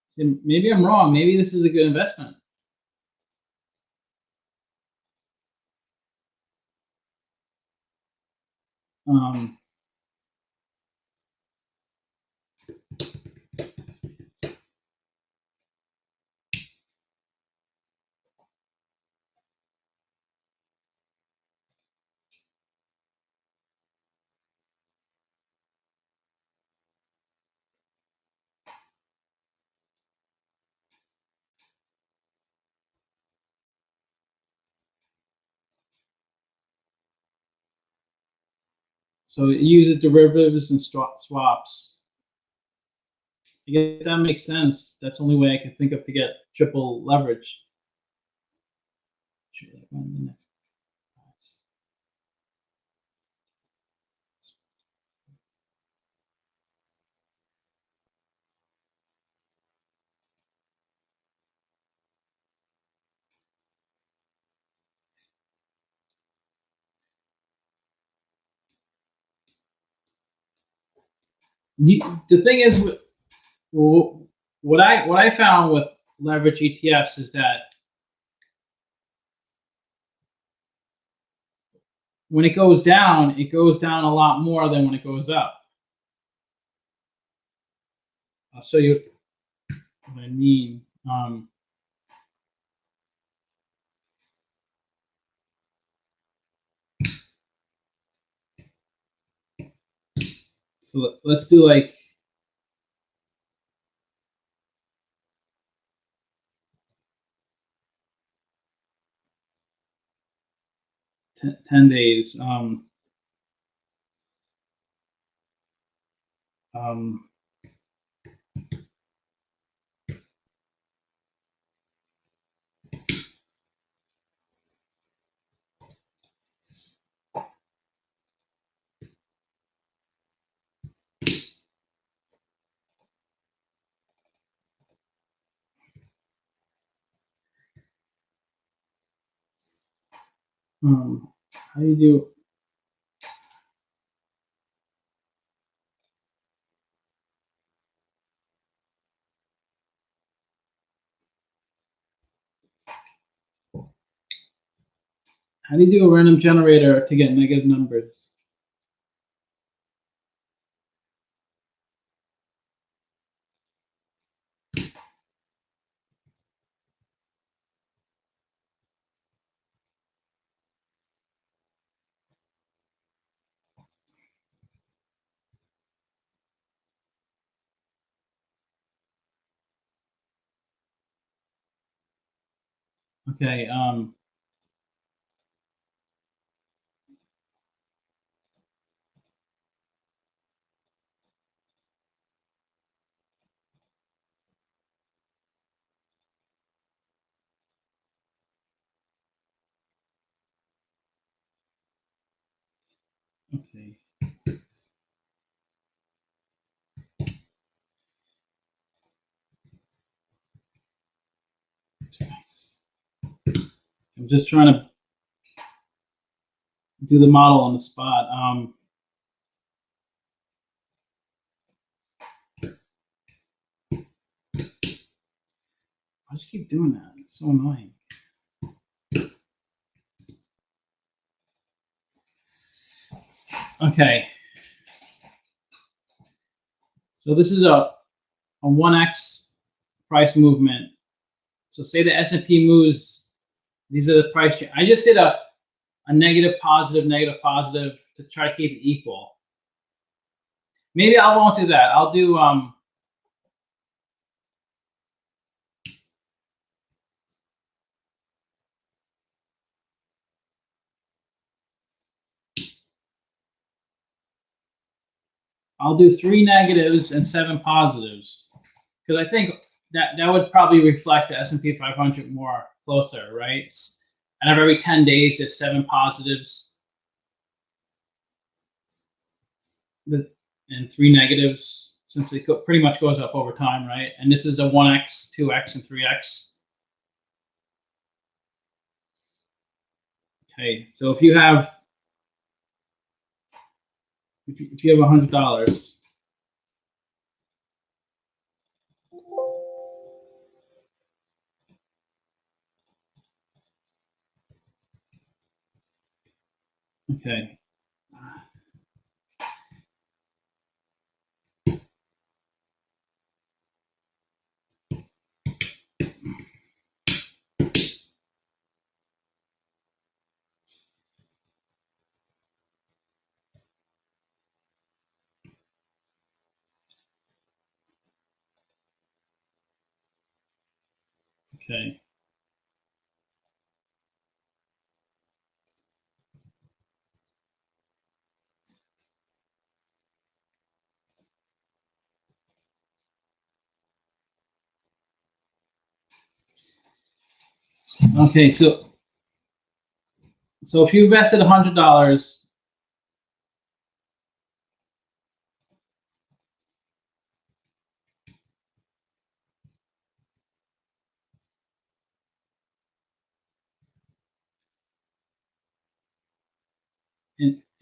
See, maybe I'm wrong. Maybe this is a good investment. So it uses derivatives and swaps. I guess that makes sense. That's the only way I can think of to get triple leverage. The thing is, what I found with leverage ETFs is that when it goes down a lot more than when it goes up. I'll show you what I mean. So let's do like 10 days. How do you do? How do you do a random generator to get negative numbers? Okay. Okay. I'm just trying to do the model on the spot. I just keep doing that. It's so annoying. Okay. So this is a 1x price movement. So say the S&P moves, these are the price change. I just did a negative, positive, negative, positive to try to keep it equal. Maybe I won't do that. I'll do I'll do 3 negatives and 7 positives, because I think that would probably reflect the S&P 500 more closer, right? And every 10 days, there's 7 positives and 3 negatives. since it pretty much goes up over time, right? And this is a 1x, 2x, and 3x. Okay, so if you have $100, okay. Okay. Okay, so if you invested $100,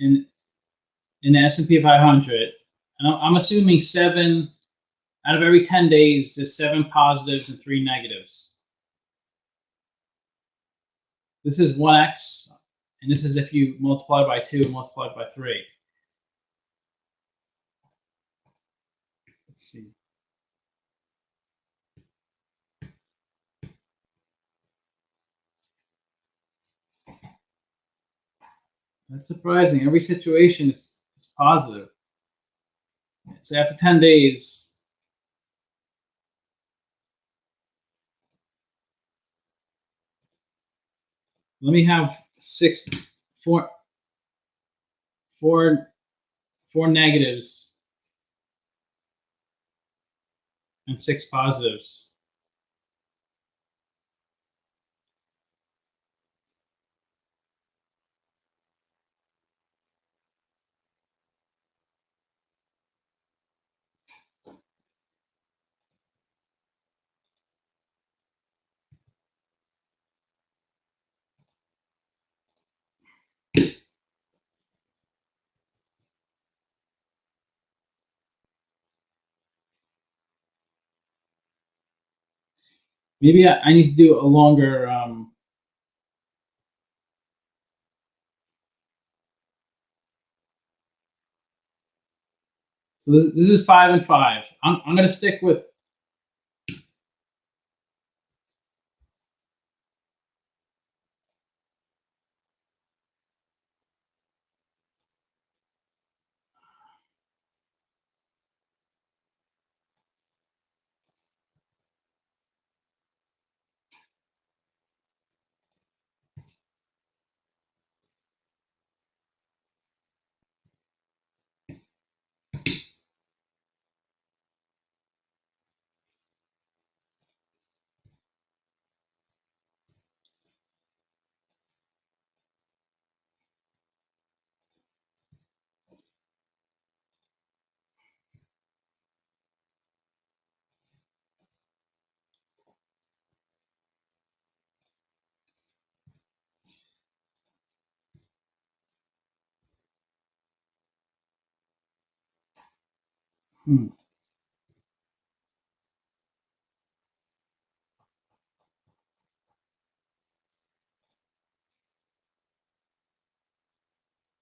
in the S&P 500, and I'm assuming 7 out of every 10 days is 7 positives and 3 negatives. This is 1x, and this is if you multiply by 2 and multiply by 3. Let's see. That's surprising. Every situation is positive. So after 10 days, let me have four negatives and 6 positives. Maybe I need to do a longer. So this is 5 and 5. I'm going to stick with.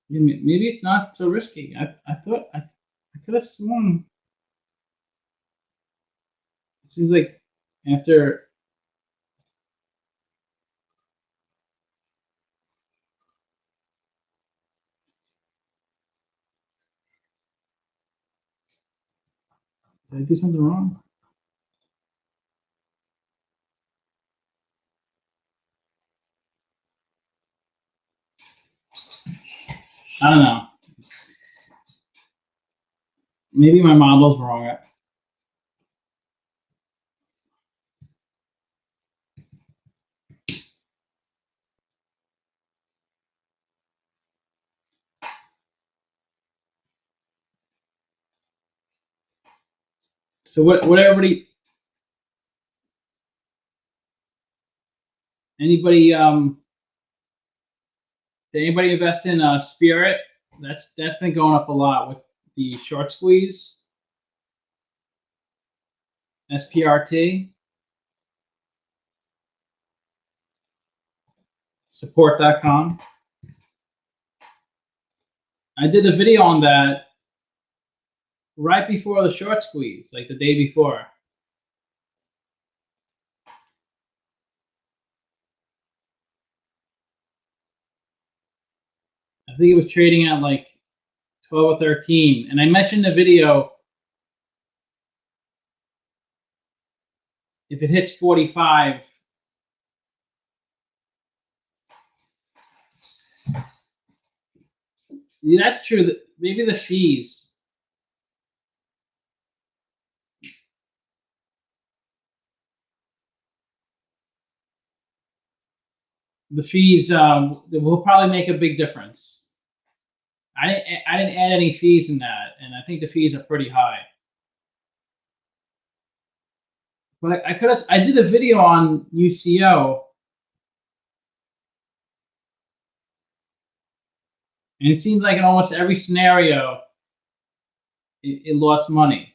Maybe it's not so risky. I thought I could have sworn. It seems like after. Did I do something wrong? I don't know. Maybe my model's wrong. So what everybody, anybody, did anybody invest in Spirit? That's been going up a lot with the short squeeze. SPRT. Support.com. I did a video on that right before the short squeeze, like the day before. I think it was trading at like 12 or 13. And I mentioned in the video, if it hits 45, yeah, that's true. Maybe the fees. The fees will probably make a big difference. I didn't add any fees in that, and I think the fees are pretty high. But I did a video on UCO, and it seems like in almost every scenario, it lost money.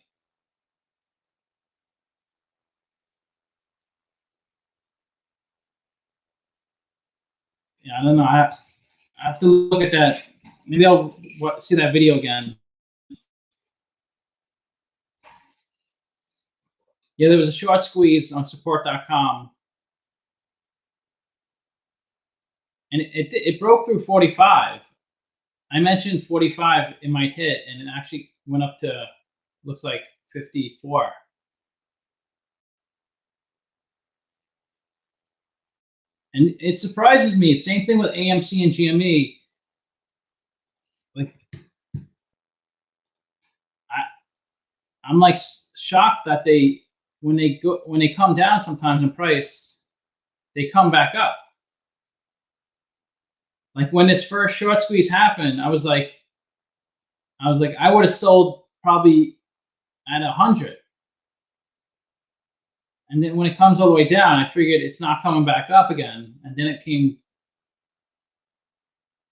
Yeah, I don't know. I have to look at that. Maybe I'll see that video again. Yeah, there was a short squeeze on support.com. And it broke through 45. I mentioned 45, it might hit, and it actually went up to, looks like 54. And it surprises me. Same thing with AMC and GME. Like, I'm like shocked that when they come down sometimes in price, they come back up. Like when its first short squeeze happened, I was like, I would have sold probably at 100. And then when it comes all the way down, I figured it's not coming back up again. And then it came,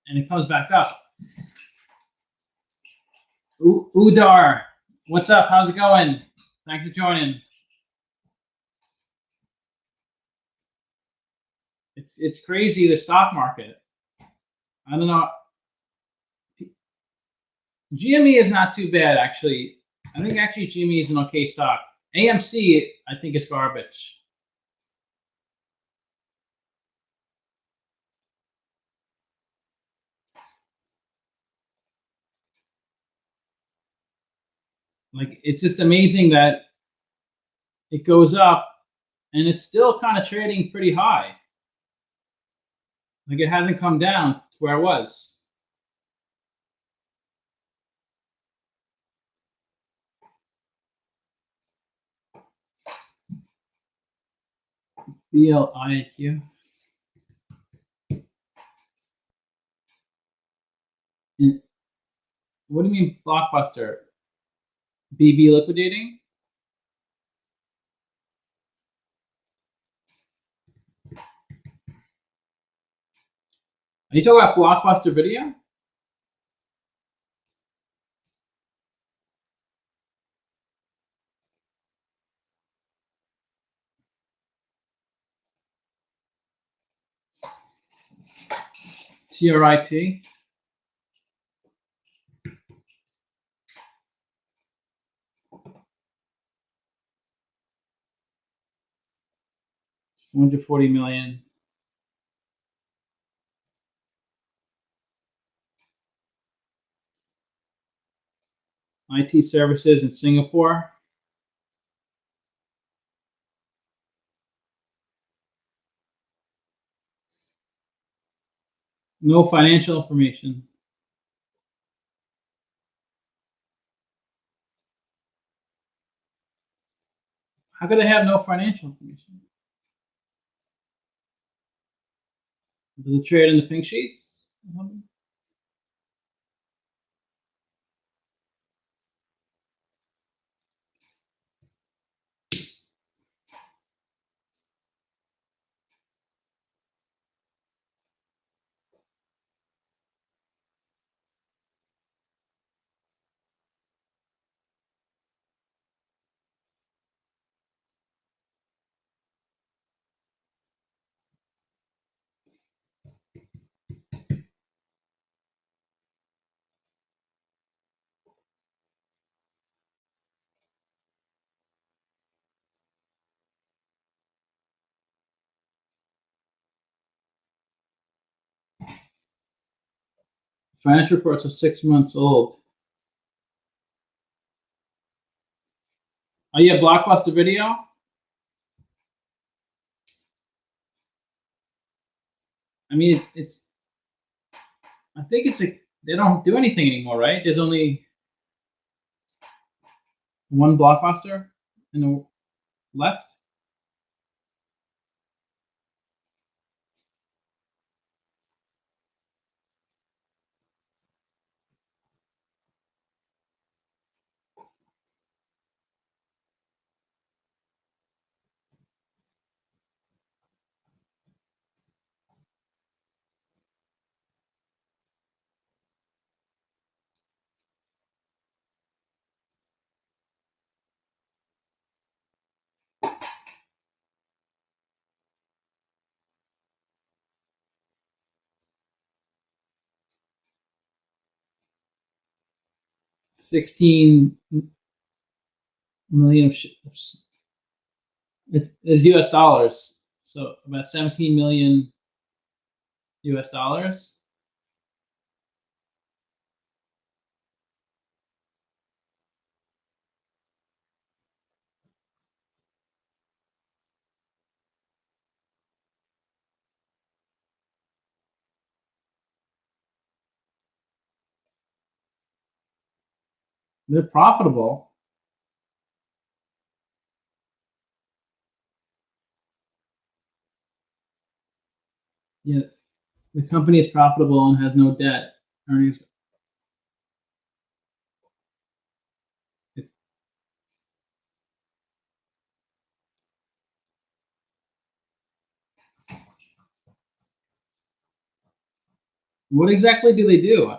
and it comes back up. Udar, what's up? How's it going? Thanks for joining. It's crazy, the stock market. I don't know. GME is not too bad, actually. I think actually GME is an okay stock. AMC, I think, is garbage. Like, it's just amazing that it goes up and it's still kind of trading pretty high. Like, it hasn't come down to where it was. BLIQ. What do you mean Blockbuster? BB liquidating? Are you talking about Blockbuster Video? TRIT? $140 million. IT services in Singapore. No financial information. How could they have no financial information? Does it trade in the pink sheets? Financial reports are 6 months old. Oh yeah, Blockbuster Video. I mean, it's. I think it's a. They don't do anything anymore, right? There's only one Blockbuster in the left. $16 million of it's US dollars, so about 17 million US dollars. They're profitable. Yeah, the company is profitable and has no debt. Earnings. What exactly do they do?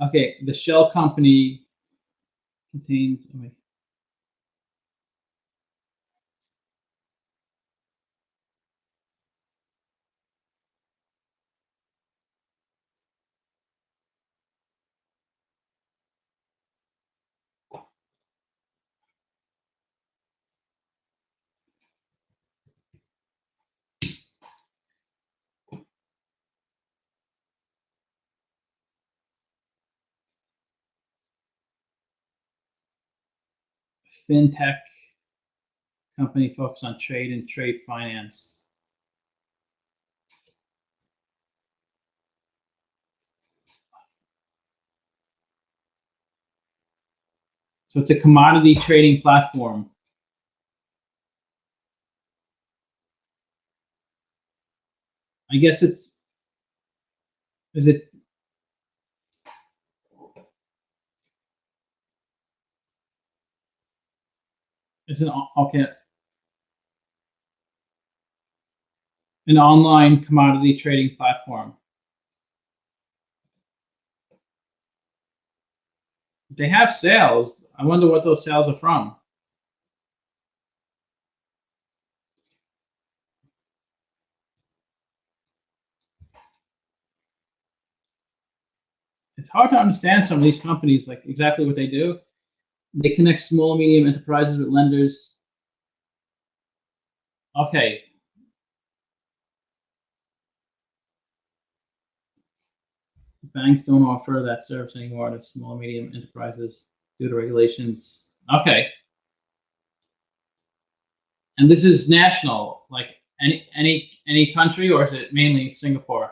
Okay, the shell company contains. Oh wait. Fintech company focused on trade and trade finance. So it's a commodity trading platform. I guess it's. Is it? It's an okay. An online commodity trading platform. They have sales. I wonder what those sales are from. It's hard to understand some of these companies, like exactly what they do. They connect small, medium enterprises with lenders. Okay. Banks don't offer that service anymore to small, medium enterprises due to regulations. Okay. And this is national, like any country, or is it mainly Singapore?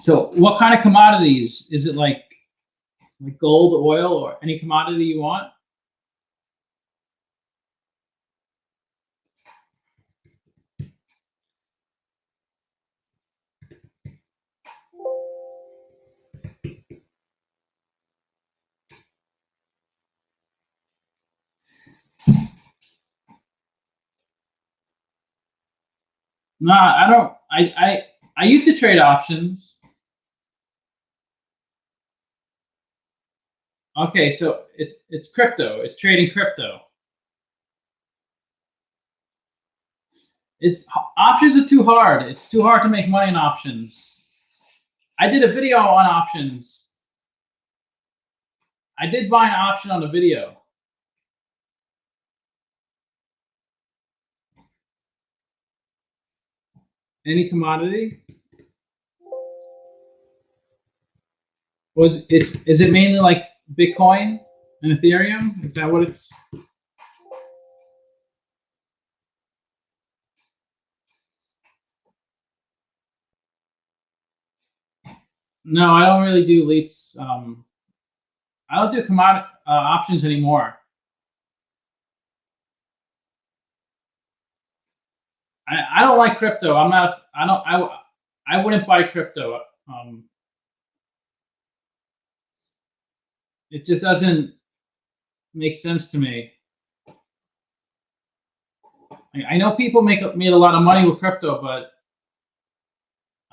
So what kind of commodities? Is it like gold, oil, or any commodity you want? No, I don't. I used to trade options. Okay, so it's crypto. It's trading crypto. It's options are too hard. It's too hard to make money in options. I did a video on options. I did buy an option on the video. Any commodity? Is it mainly like Bitcoin and Ethereum? Is that what it's? No, I don't really do leaps. I don't do commodity options anymore. I don't like crypto. I'm not. I don't. I wouldn't buy crypto. It just doesn't make sense to me. I know people made a lot of money with crypto, but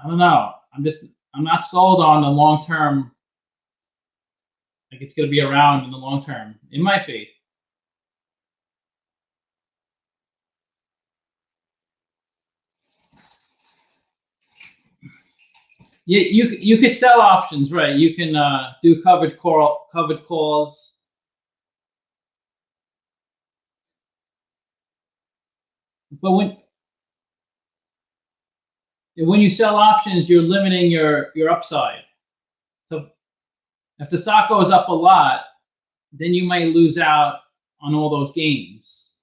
I don't know. I'm not sold on the long term. Like it's going to be around in the long term. It might be. You could sell options, right? You can do covered calls. But when you sell options, you're limiting your upside. So if the stock goes up a lot, then you might lose out on all those gains.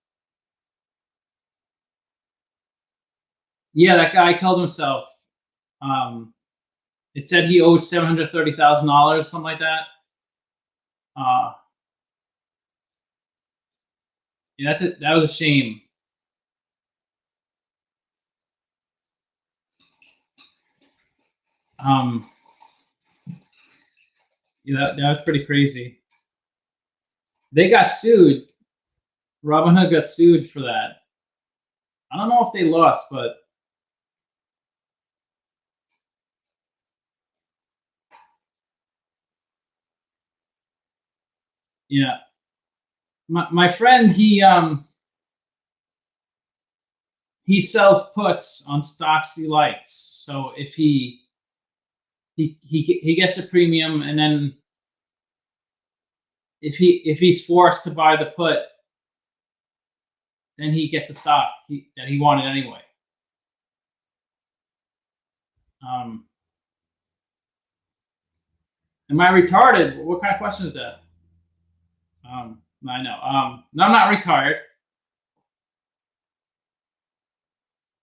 Yeah, that guy killed himself. It said he owed $730,000, something like that. Yeah, that was a shame. Yeah, that was pretty crazy. They got sued. Robinhood got sued for that. I don't know if they lost, but yeah. My friend, he sells puts on stocks he likes. So if he gets a premium, and then if he's forced to buy the put, then he gets a stock that he wanted anyway. Am I retarded? What kind of question is that? I know. No, I'm not retired.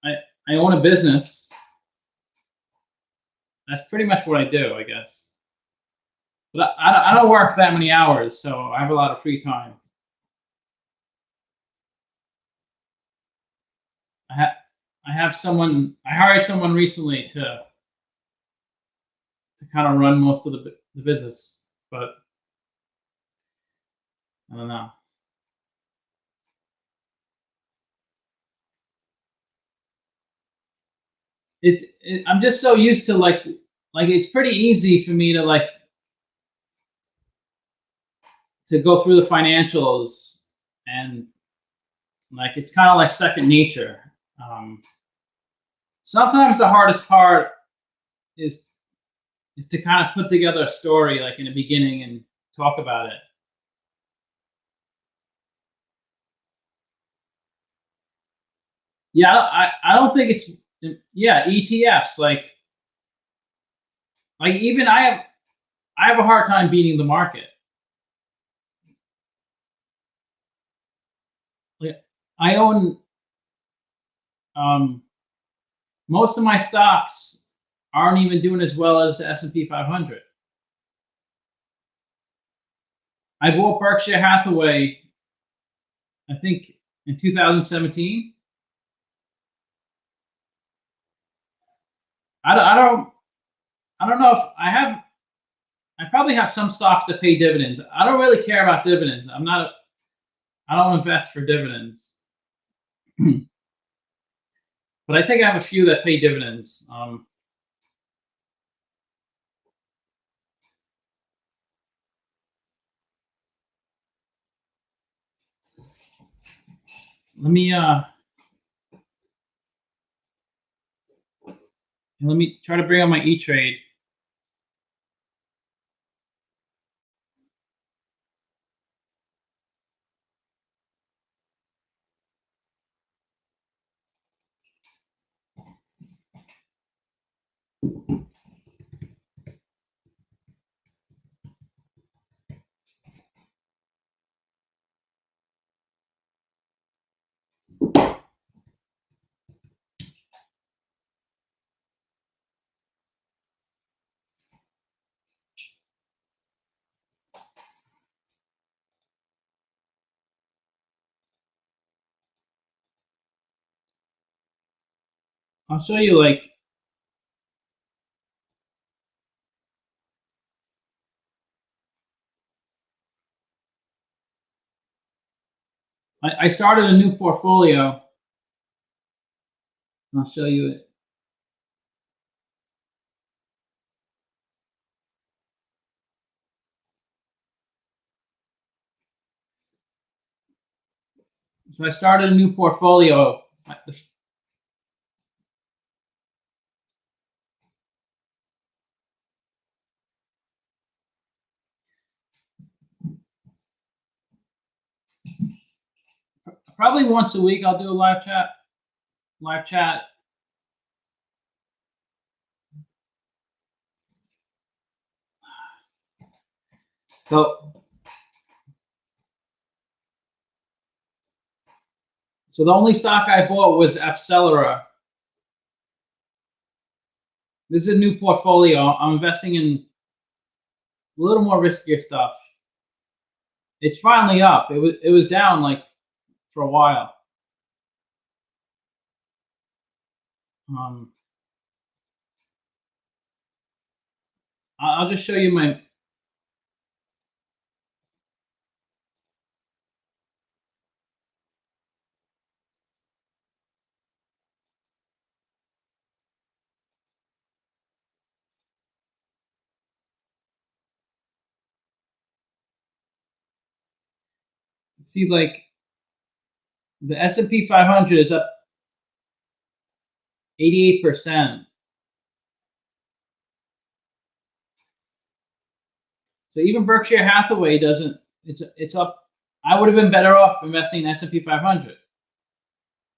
I own a business. That's pretty much what I do, I guess. But I don't work that many hours, so I have a lot of free time. I hired someone recently to kind of run most of the business, but I don't know. I'm just so used to like it's pretty easy for me to go through the financials, and like it's kind of like second nature. Sometimes the hardest part is to kind of put together a story like in the beginning and talk about it. Yeah, I don't think it's ETFs like even I have a hard time beating the market. Like, I own most of my stocks aren't even doing as well as the S&P 500. I bought Berkshire Hathaway, I think, in 2017. I don't know if I probably have some stocks that pay dividends. I don't really care about dividends. I don't invest for dividends. But I think I have a few that pay dividends. Let me try to bring on my E-Trade. I'll show you like I started a new portfolio. I'll show you it. So I started a new portfolio. Probably once a week I'll do a live chat. Live chat. So the only stock I bought was Accelera. This is a new portfolio. I'm investing in a little more riskier stuff. It's finally up. It was down like for a while. I'll just show you my. See, like the S&P 500 is up 88%. So even Berkshire Hathaway doesn't. It's up. I would have been better off investing in S&P 500.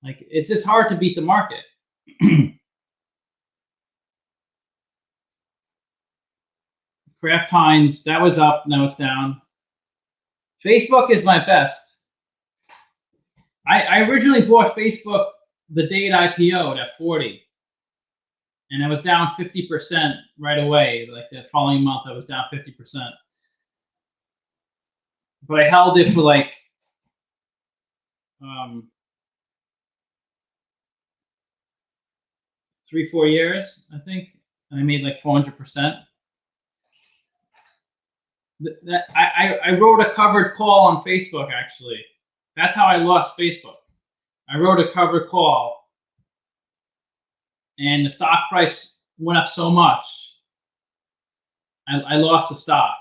Like it's just hard to beat the market. Kraft Heinz, that was up. Now it's down. Facebook is my best. I originally bought Facebook the day it IPO'd at 40, and I was down 50% right away. Like the following month, I was down 50%. But I held it for like 3-4 years, I think, and I made like 400%. I wrote a covered call on Facebook, actually. That's how I lost Facebook. I wrote a covered call, and the stock price went up so much, I lost the stock.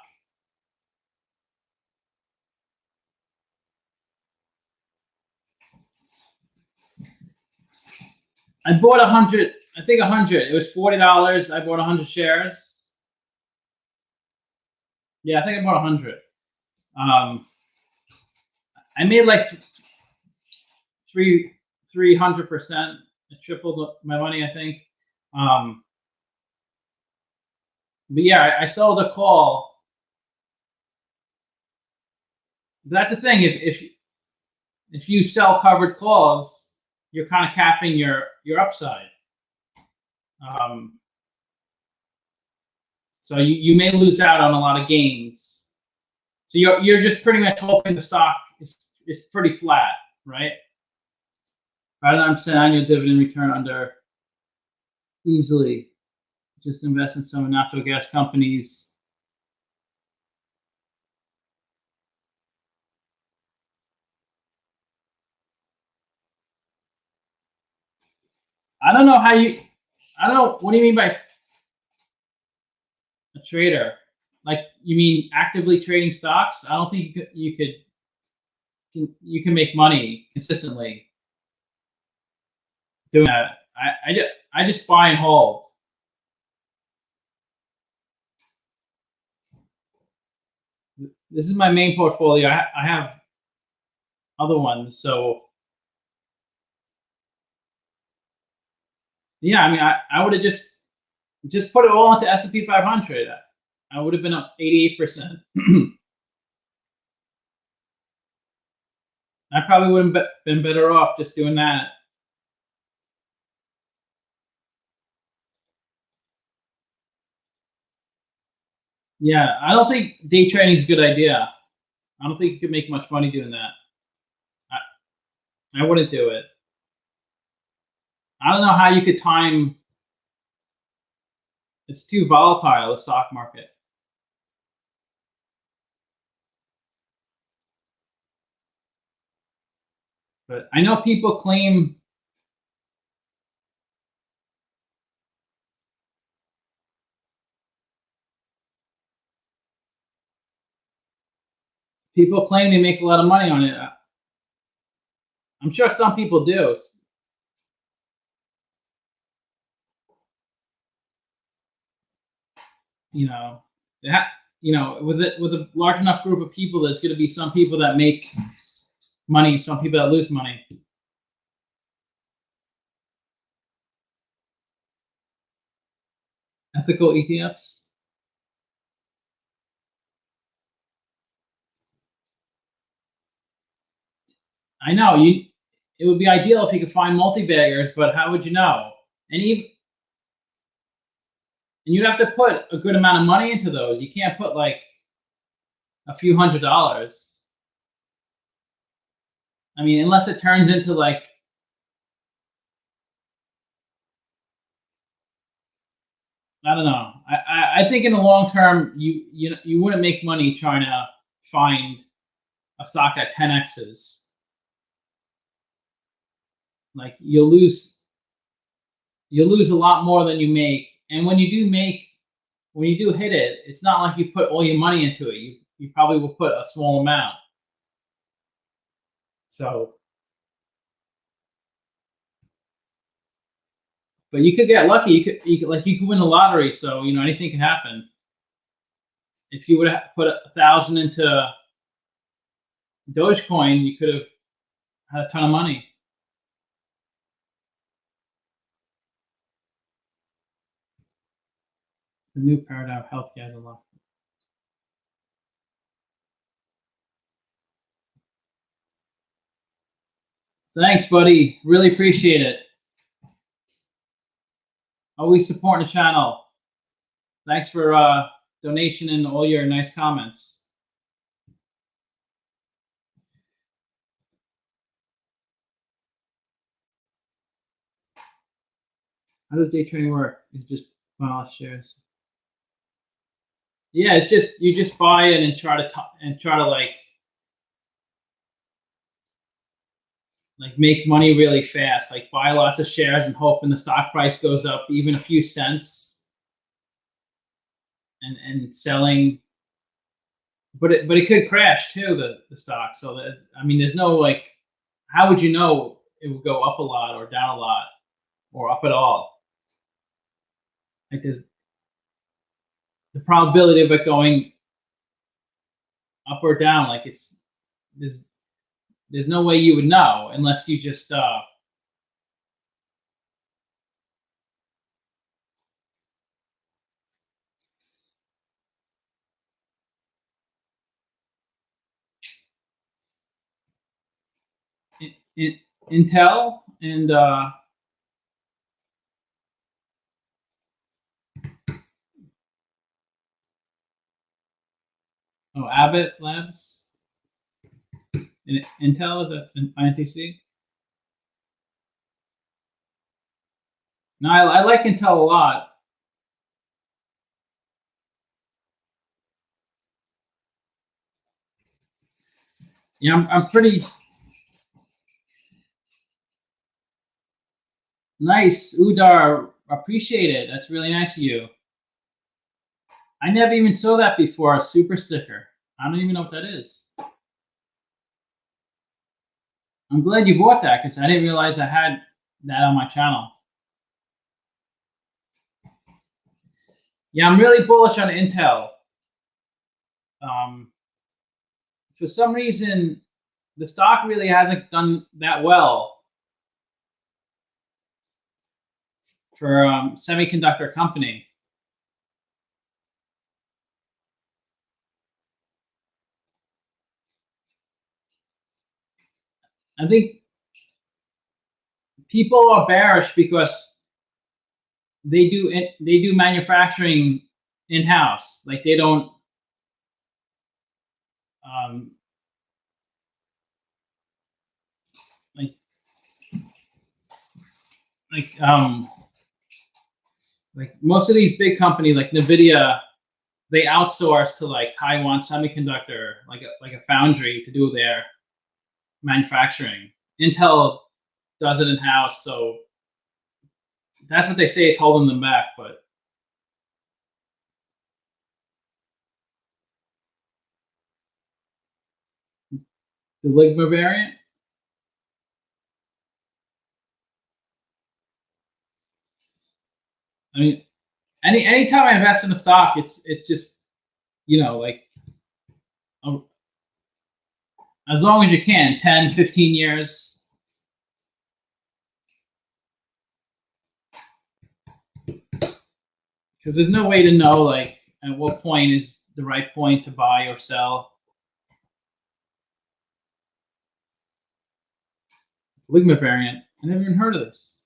I bought 100, I think 100. It was $40. I bought 100 shares. Yeah, I think I bought 100. I made like 300%. I tripled my money, I think. But yeah, I sold a call. That's the thing. If you sell covered calls, you're kind of capping your upside. So you may lose out on a lot of gains. So you're just pretty much hoping the stock is pretty flat, right? 5% annual dividend return under easily. Just invest in some natural gas companies. I don't know how you. I don't know. What do you mean by a trader? Like you mean actively trading stocks? I don't think you can make money consistently doing that. I just buy and hold. This is my main portfolio. I have other ones, so yeah. I mean, I would have just Just put it all into S&P 500. I would have been up 88%. I probably would have been better off just doing that. Yeah, I don't think day trading is a good idea. I don't think you could make much money doing that. I wouldn't do it. I don't know how you could time. It's too volatile, the stock market. But I know people claim they make a lot of money on it. I'm sure some people do. You know, with a large enough group of people, there's going to be some people that make money and some people that lose money. Ethical ETFs. I know it would be ideal if you could find multi-baggers, but how would you know? And you'd have to put a good amount of money into those. You can't put like a few $100s. I mean, unless it turns into like, I don't know. I think in the long term, you wouldn't make money trying to find a stock at 10x's. Like you'll lose a lot more than you make. And when you do hit it, it's not like you put all your money into it. You probably will put a small amount. So, but you could get lucky. You could win the lottery. So anything could happen. If you would have put 1,000 into Dogecoin, you could have had a ton of money. The new paradigm of healthcare is a lot. Thanks, buddy. Really appreciate it. Always supporting the channel. Thanks for donation and all your nice comments. How does day trading work? It's just buy all shares. Yeah, it's just you just buy it and try to like make money really fast. Like buy lots of shares and hoping the stock price goes up even a few cents, and selling. But it could crash too, the stock. So that, I mean, there's no like, how would you know it would go up a lot or down a lot or up at all? Like there's the probability of it going up or down. Like there's no way you would know unless you just Intel and Abbott Labs. And Intel, is that INTC? No, I like Intel a lot. Yeah, I'm pretty nice, Udar. Appreciate it. That's really nice of you. I never even saw that before, a super sticker. I don't even know what that is. I'm glad you bought that because I didn't realize I had that on my channel. Yeah, I'm really bullish on Intel. For some reason, the stock really hasn't done that well for semiconductor company. I think people are bearish because they do manufacturing in-house. Like they don't um, like like like most of these big companies like Nvidia, they outsource to like Taiwan Semiconductor, like a foundry to do their manufacturing. Intel does it in-house, so that's what they say is holding them back. But the Ligma variant, I mean, anytime I invest in a stock, it's just, like um, as long as you can, 10, 15 years. Because there's no way to know like at what point is the right point to buy or sell. Ligma variant, I never even heard of this.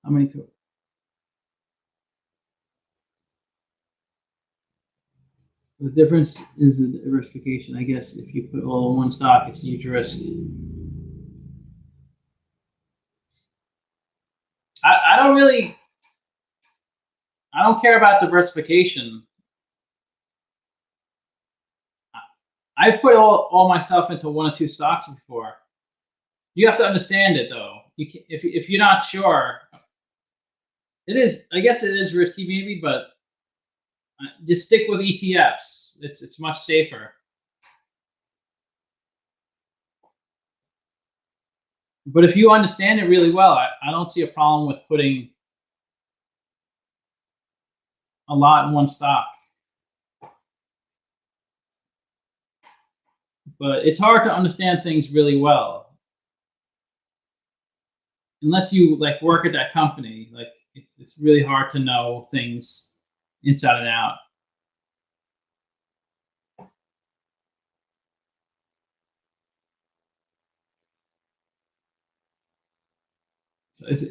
How many? The difference is the diversification. I guess if you put all in one stock, it's a huge risk. I don't care about diversification. I put all myself into one or two stocks before. You have to understand it though. If you're not sure, it is. I guess it is risky maybe, but just stick with ETFs. It's much safer. But if you understand it really well, I don't see a problem with putting a lot in one stock. But it's hard to understand things really well unless you like work at that company. Like it's really hard to know things inside and out.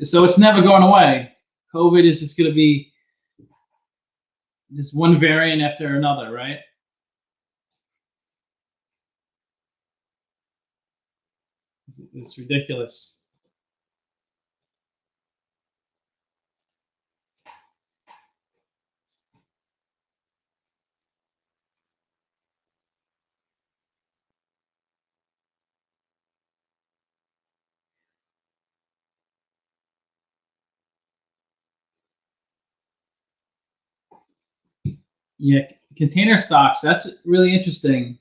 So it's never going away. COVID is just going to be just one variant after another, right? It's ridiculous. Yeah, container stocks, that's really interesting.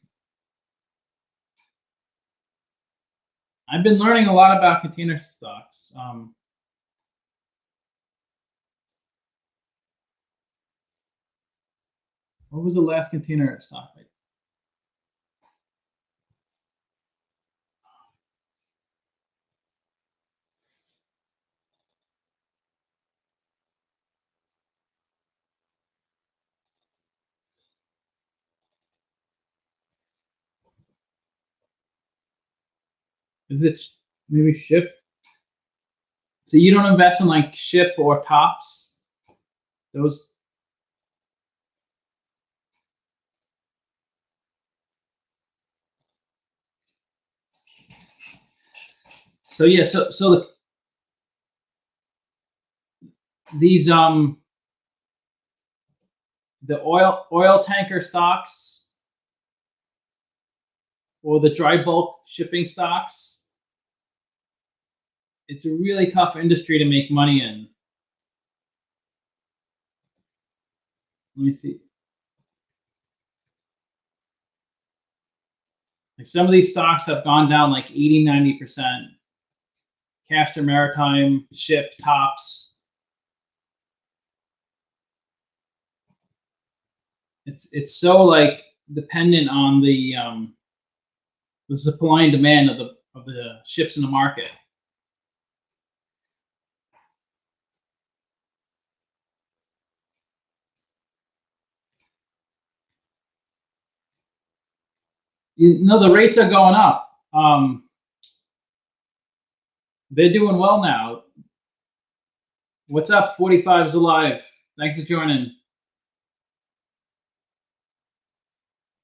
I've been learning a lot about container stocks. What was the last container stock? Is it maybe Ship? So you don't invest in like Ship or Tops? Those. So yeah, so these the oil tanker stocks or the dry bulk shipping stocks, it's a really tough industry to make money in. Let me see. Like some of these stocks have gone down like 80, 90%. Castor Maritime, Ship, Tops. It's so like dependent on the supply and demand of the ships in the market. The rates are going up. They're doing well now. What's up? 45 is alive. Thanks for joining.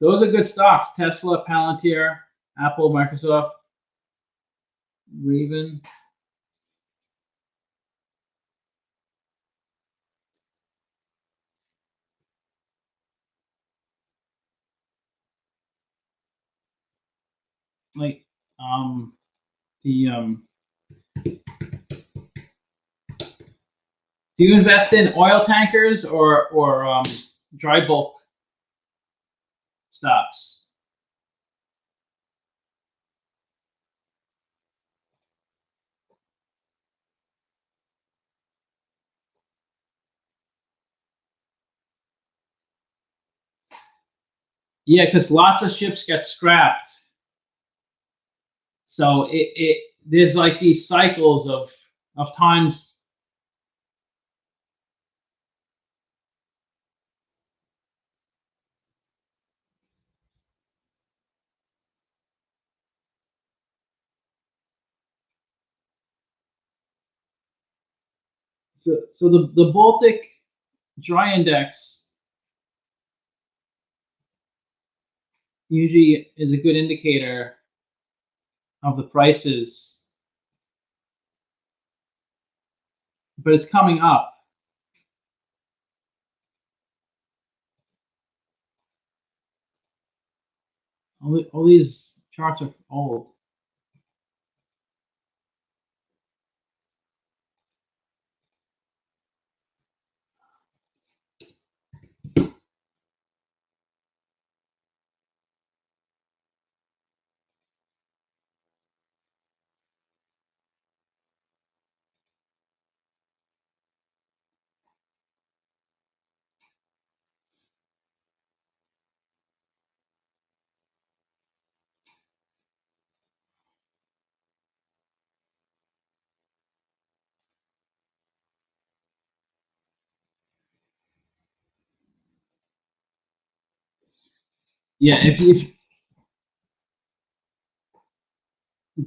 Those are good stocks. Tesla, Palantir, Apple, Microsoft, Raven. Like the do you invest in oil tankers or dry bulk stocks? Yeah, because lots of ships get scrapped. So it there's like these cycles of times. So the Baltic Dry Index usually is a good indicator of the prices, but it's coming up. All these charts are old. Yeah, if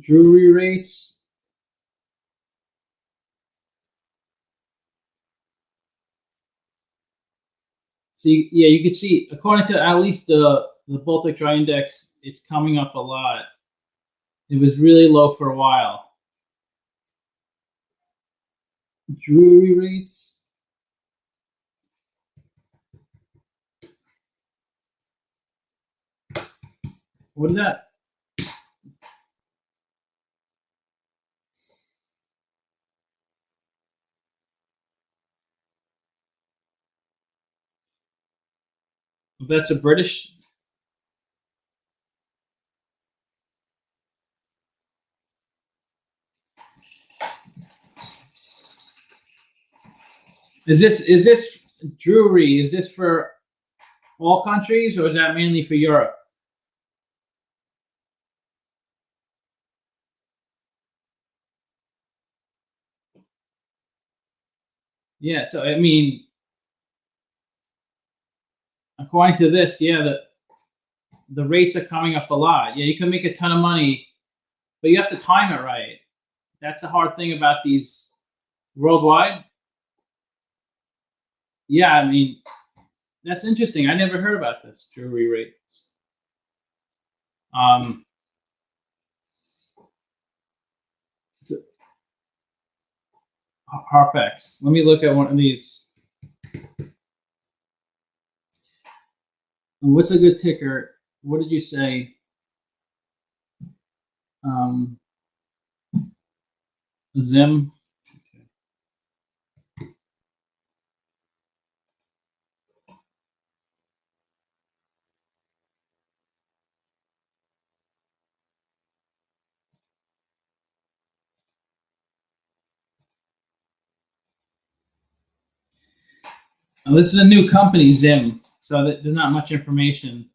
jewelry rates. So yeah, you can see according to at least the Baltic Dry Index, it's coming up a lot. It was really low for a while. Jewelry rates. What is that? That's a British. Is this jewelry? Is this for all countries, or is that mainly for Europe? Yeah. So I mean, according to this, yeah, the rates are coming up a lot. Yeah, you can make a ton of money, but you have to time it right. That's the hard thing about these worldwide. Yeah, I mean, that's interesting. I never heard about this jewelry rates. Um, so, Harpex. Let me look at one of these. What's a good ticker? What did you say? Um, Zim. Oh, this is a new company, Zim. So there's not much information.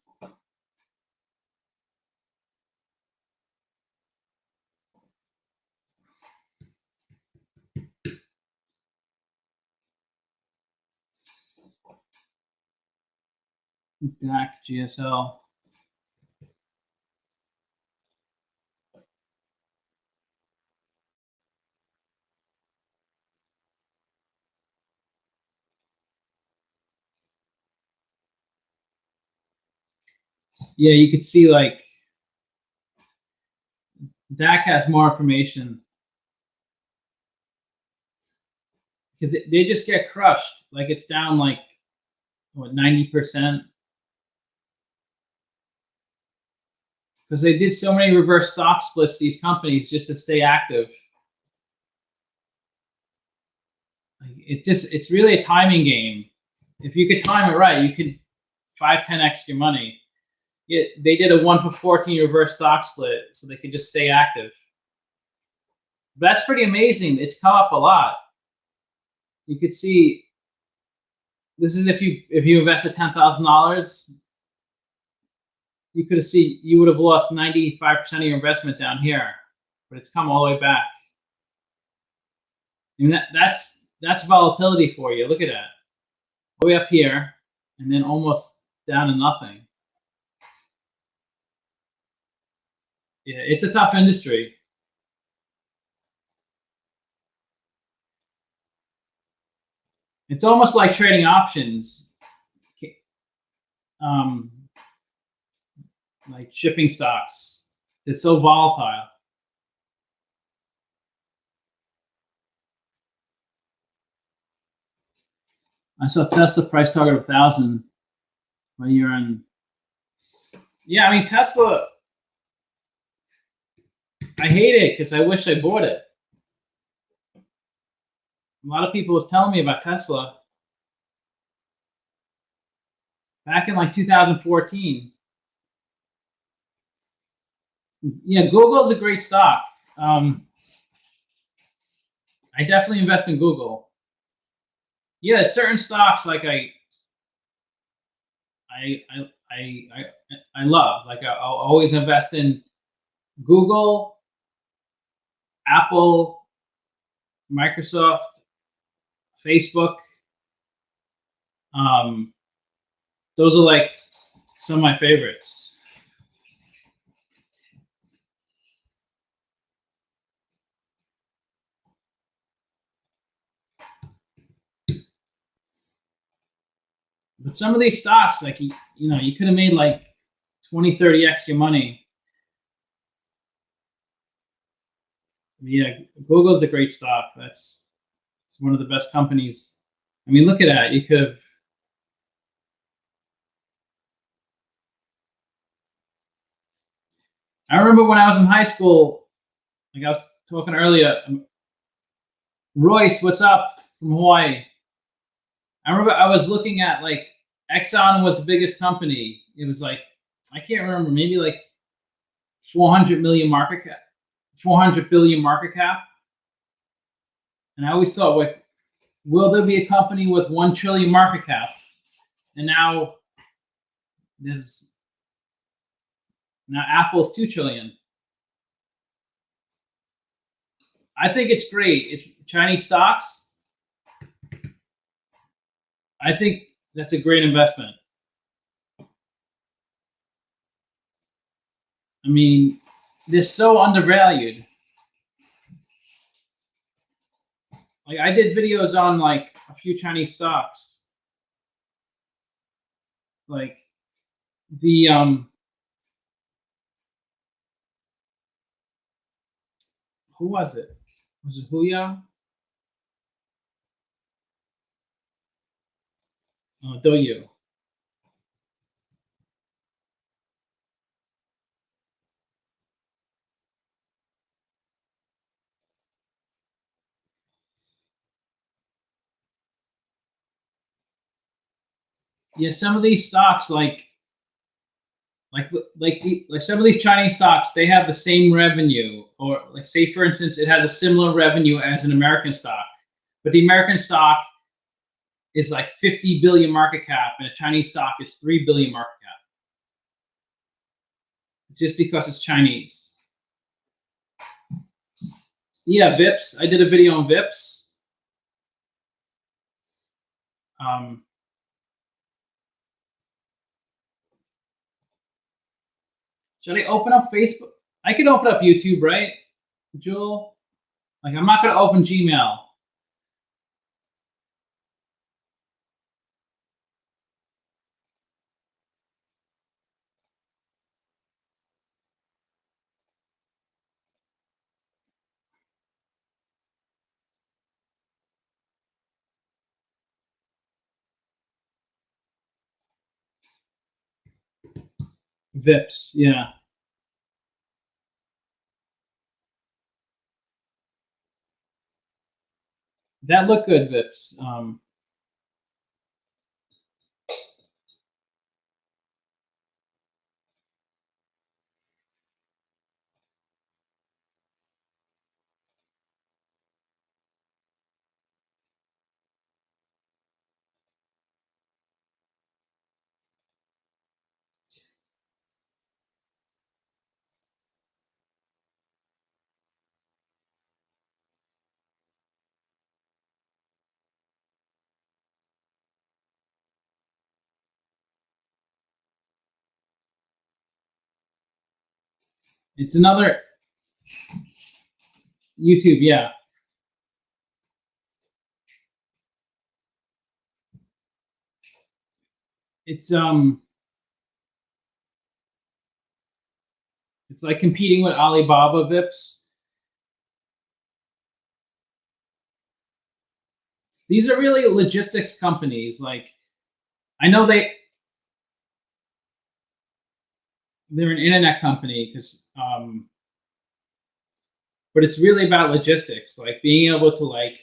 DAC, GSL. Yeah, you could see like DAC has more information because they just get crushed. Like it's down like what 90% because they did so many reverse stock splits. These companies just to stay active. Like it's really a timing game. If you could time it right, you could 5-10x your money. They did a 1-for-14 reverse stock split so they could just stay active. That's pretty amazing. It's come up a lot. You could see this is if you invested $10,000, you could have you would have lost 95% of your investment down here, but it's come all the way back. And that's volatility for you. Look at that, all the way up here, and then almost down to nothing. Yeah, it's a tough industry. It's almost like trading options, like shipping stocks. It's so volatile. I saw Tesla price target of 1,000 by year end. Yeah, I mean Tesla. I hate it because I wish I bought it. A lot of people was telling me about Tesla back in like 2014. Yeah, Google is a great stock. I definitely invest in Google. Yeah, there's certain stocks like I love. Like I'll always invest in Google, Apple, Microsoft, Facebook. Those are like some of my favorites. But some of these stocks, like you could have made like 20, 30x your money. Yeah, Google's a great stock. It's one of the best companies. I mean, look at that. You could have. I remember when I was in high school, like I was talking earlier, Royce, what's up from Hawaii? I remember I was looking at like Exxon was the biggest company. It was like, I can't remember, maybe like 400 million market cap, 400 billion market cap. And I always thought, like, will there be a company with 1 trillion market cap? And now Apple's 2 trillion. I think it's great. It's Chinese stocks. I think that's a great investment. I mean, they're so undervalued. Like I did videos on like a few Chinese stocks. Like the who was it? Was it Huya? Douyu. Yeah, some of these stocks, like some of these Chinese stocks, they have the same revenue, or like say for instance, it has a similar revenue as an American stock, but the American stock is like 50 billion market cap, and a Chinese stock is 3 billion market cap, just because it's Chinese. Yeah, VIPs. I did a video on VIPs. Should I open up Facebook? I could open up YouTube, right, Jewel? Like I'm not going to open Gmail. VIPs, yeah. That looked good, VIPs. It's another YouTube, yeah. It's like competing with Alibaba VIPs. These are really logistics companies. Like, I know they're an internet company because, but it's really about logistics, like being able to like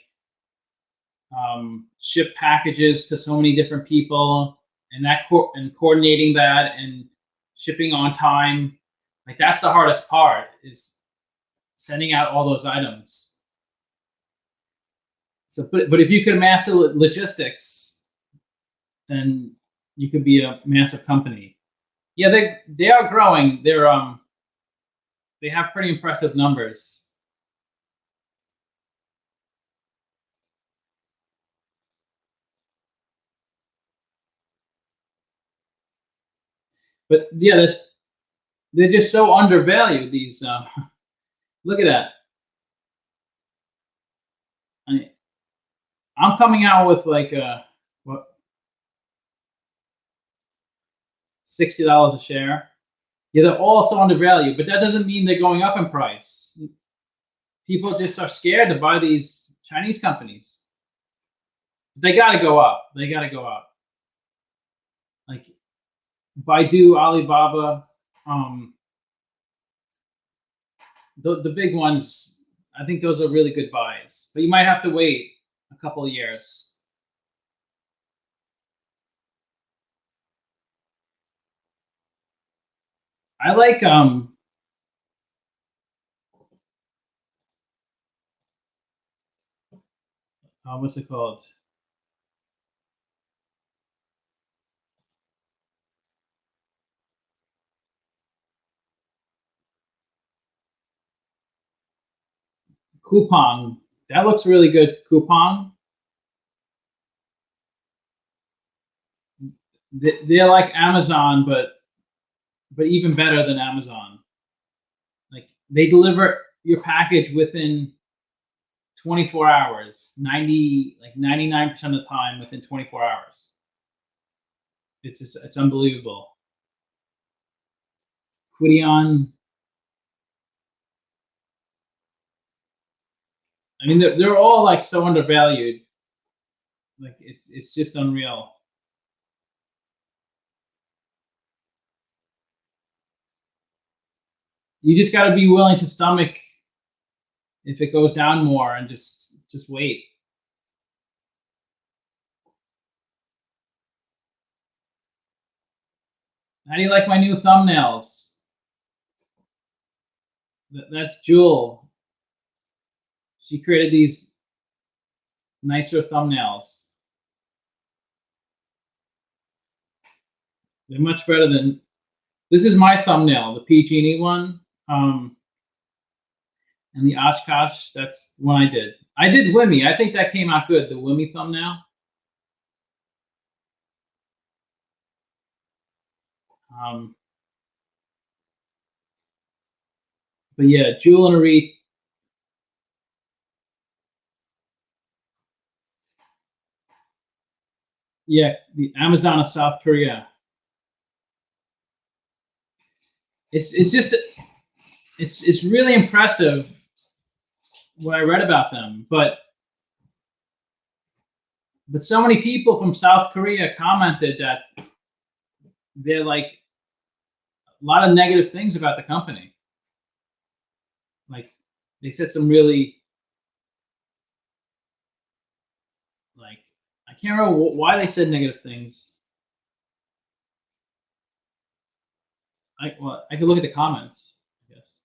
ship packages to so many different people, and and coordinating that and shipping on time. Like that's the hardest part, is sending out all those items. So, but if you could master logistics, then you could be a massive company. Yeah, they are growing. They have pretty impressive numbers. But yeah, they're just so undervalued. These look at that. I'm coming out with like what, $60 a share. Yeah, they're all so undervalued, but that doesn't mean they're going up in price. People just are scared to buy these Chinese companies. They got to go up. They got to go up. Like Baidu, Alibaba, the big ones. I think those are really good buys, but you might have to wait a couple of years. I like what's it called? Coupon. That looks really good. Coupon. They're like Amazon, but even better than Amazon. Like they deliver your package within 24 hours, 99% of the time within 24 hours. It's unbelievable. Quidion. I mean, they're all like so undervalued. Like it's just unreal. You just got to be willing to stomach if it goes down more and just wait. How do you like my new thumbnails? That's Jewel. She created these nicer thumbnails. They're much better than, this is my thumbnail, the PG&E one. And the Oshkosh, that's one I did. I did Wimmy. I think that came out good, the Wimmy thumbnail. But yeah, jewelry. Yeah, the Amazon of South Korea. It's just it's really impressive what I read about them, but so many people from South Korea commented that they're like lot of negative things about the company. Like they said some really, like, I can't remember why they said negative things. I could look at the comments, I guess.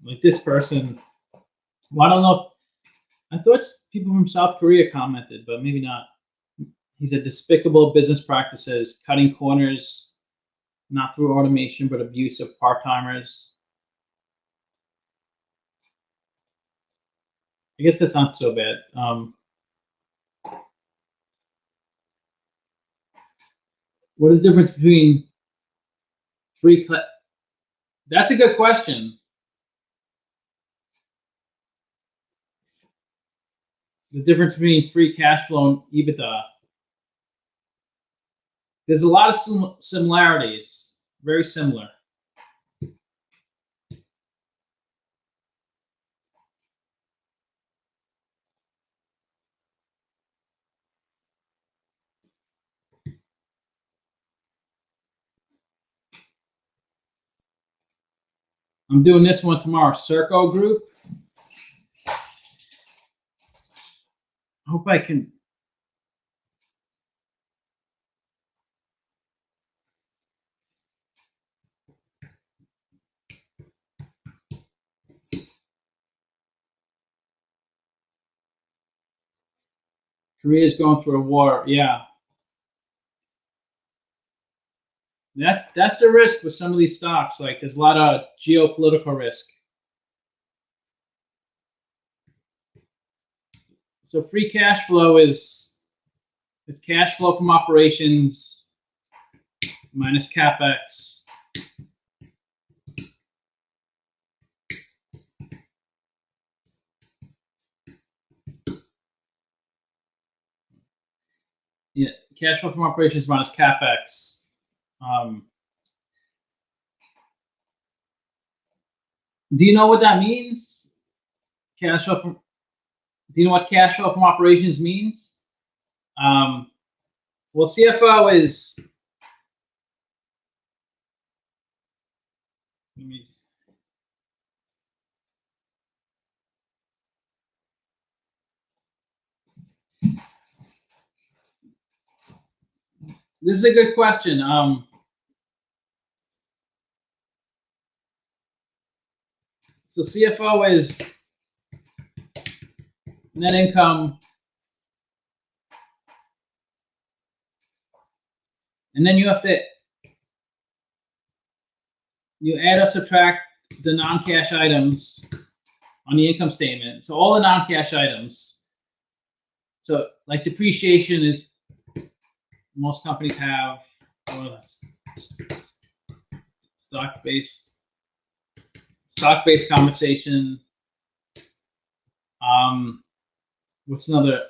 Like this person, well, I don't know. I thought people from South Korea commented, but maybe not. He said despicable business practices, cutting corners, not through automation, but abuse of part-timers. I guess that's not so bad. What is the difference between free? That's a good question. The difference between free cash flow and EBITDA. There's a lot of similarities, very similar. I'm doing this one tomorrow, Circo Group. I hope I can. Korea's going through a war. Yeah. That's the risk with some of these stocks. Like there's a lot of geopolitical risk. So free cash flow is cash flow from operations minus capex. Yeah, cash flow from operations minus capex. Do you know what that means? Cash flow from. Do you know what cash flow from operations means? Well, CFO is. Let me. This is a good question. So CFO is net income, and then you have to add or subtract the non-cash items on the income statement. So all the non-cash items. So like depreciation is most companies have stock-based compensation. What's another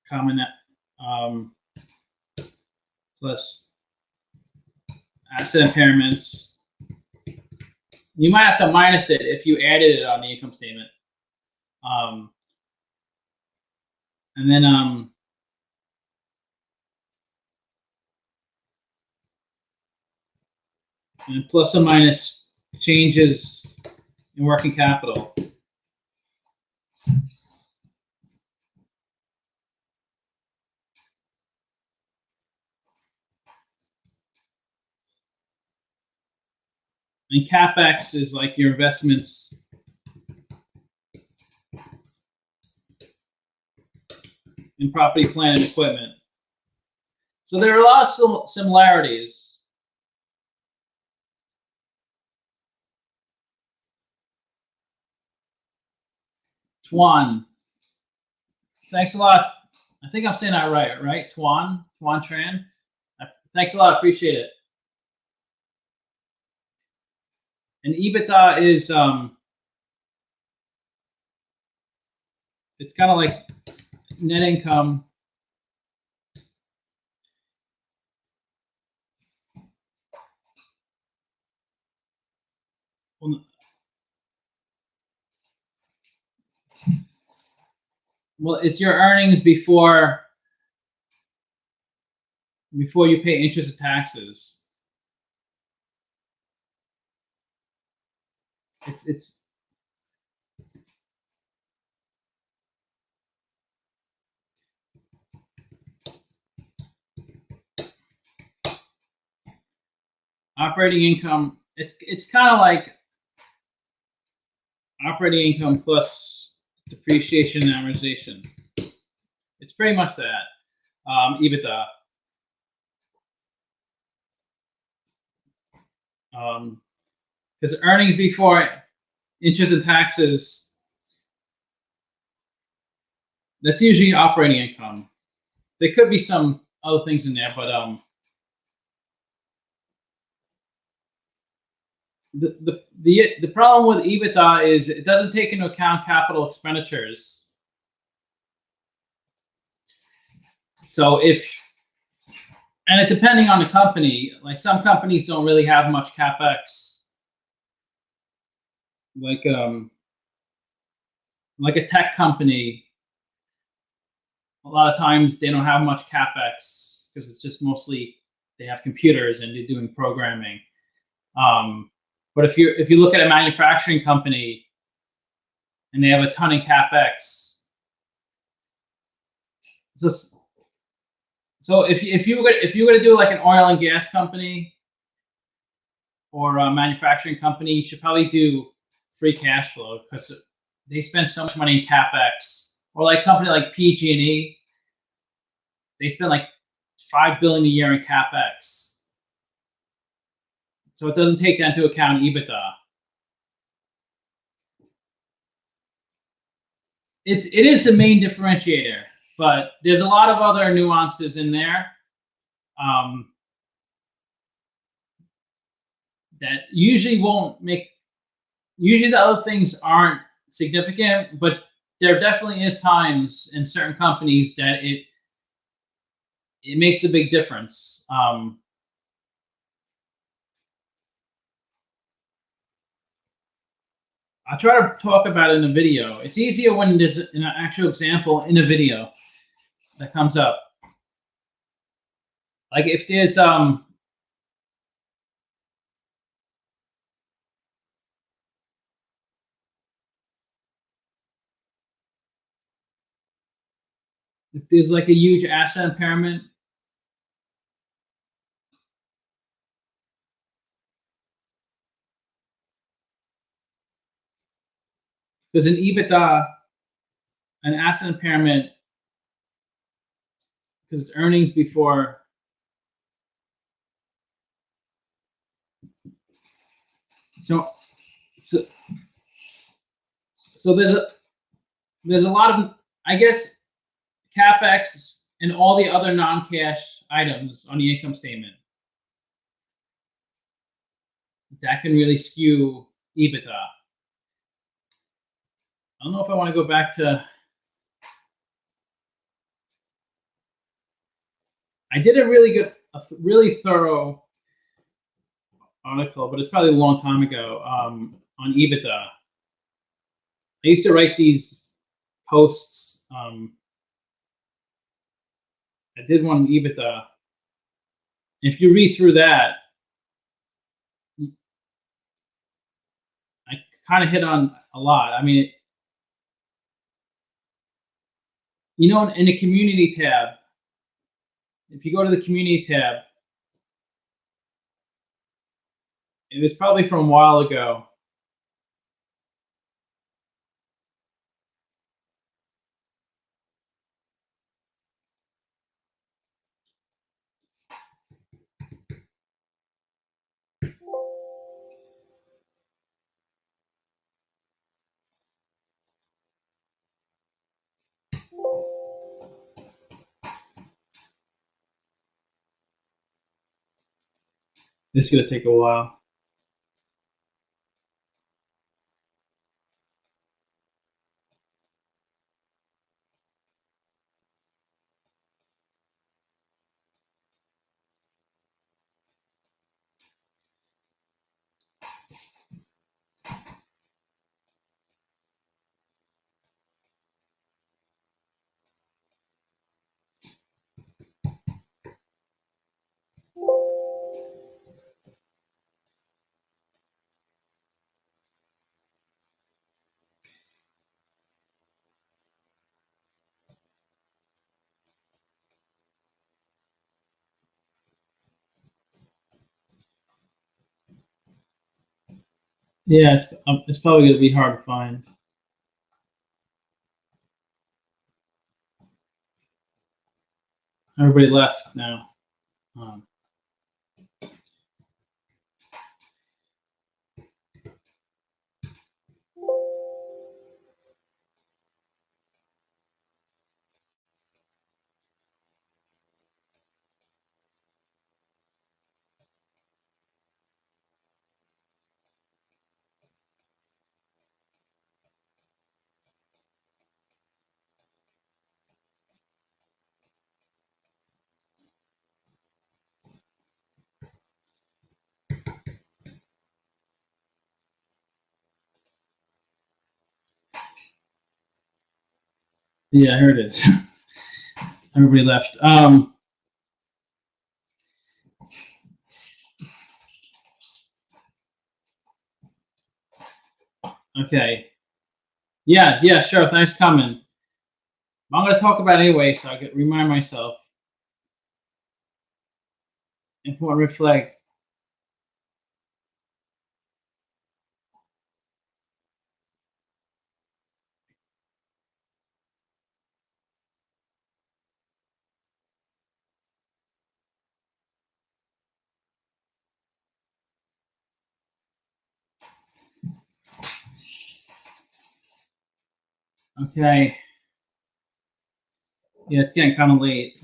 common? Plus asset impairments. You might have to minus it if you added it on the income statement. And then and plus or minus changes in working capital. And capex is like your investments in property, plant, and equipment. So there are a lot of similarities. Tuan. Thanks a lot. I think I'm saying that right? Tuan Tran. Thanks a lot. Appreciate it. And EBITDA is it's kind of like net income. Well, it's your earnings before you pay interest and taxes. It's operating income. It's kind of like operating income plus depreciation and amortization. It's pretty much that. EBITDA. Because earnings before interest and taxes, that's usually operating income. There could be some other things in there, but the problem with EBITDA is it doesn't take into account capital expenditures. So and it depending on the company, like some companies don't really have much capex. Like a tech company, a lot of times they don't have much capex because it's just mostly they have computers and they're doing programming. But if you look at a manufacturing company and they have a ton in capex, so if you were to do like an oil and gas company or a manufacturing company, you should probably do free cash flow because they spend so much money in capex. Or like a company like PG&E, they spend like $5 billion a year in capex. So it doesn't take that into account EBITDA. It is the main differentiator, but there's a lot of other nuances in there that usually won't make. Usually the other things aren't significant, but there definitely is times in certain companies that it makes a big difference. I'll try to talk about it in a video. It's easier when there's an actual example in a video that comes up. Like if there's like a huge asset impairment, because in EBITDA, an asset impairment, because it's earnings before. So there's a lot of, I guess, capex and all the other non-cash items on the income statement that can really skew EBITDA. I don't know if I want to go back to. I did a really thorough article, but it's probably a long time ago on EBITDA. I used to write these posts. I did one on EBITDA. If you read through that, I kind of hit on a lot. I mean, in the community tab, if you go to the community tab, it was probably from a while ago. It's gonna take a while. Yeah, it's probably gonna be hard to find. Everybody left now. Um, yeah, here it is. Everybody left. Okay. Yeah, sure. Thanks for coming. I'm going to talk about it anyway, so I can remind myself. Important red flag. Okay. Yeah, it's getting kind of late.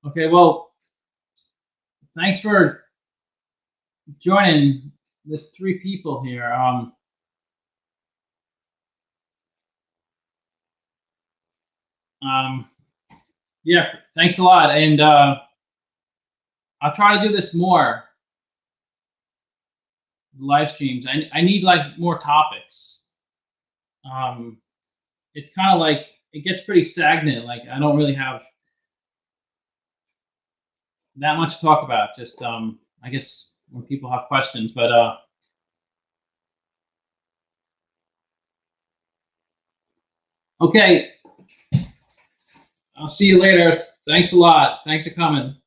Okay, well, thanks for joining. There's 3 people here. Um, yeah, thanks a lot. And I'll try to do this more live streams. I need like more topics. It's kind of like it gets pretty stagnant. Like I don't really have that much to talk about. Just I guess when people have questions, but okay. I'll see you later. Thanks a lot. Thanks for coming.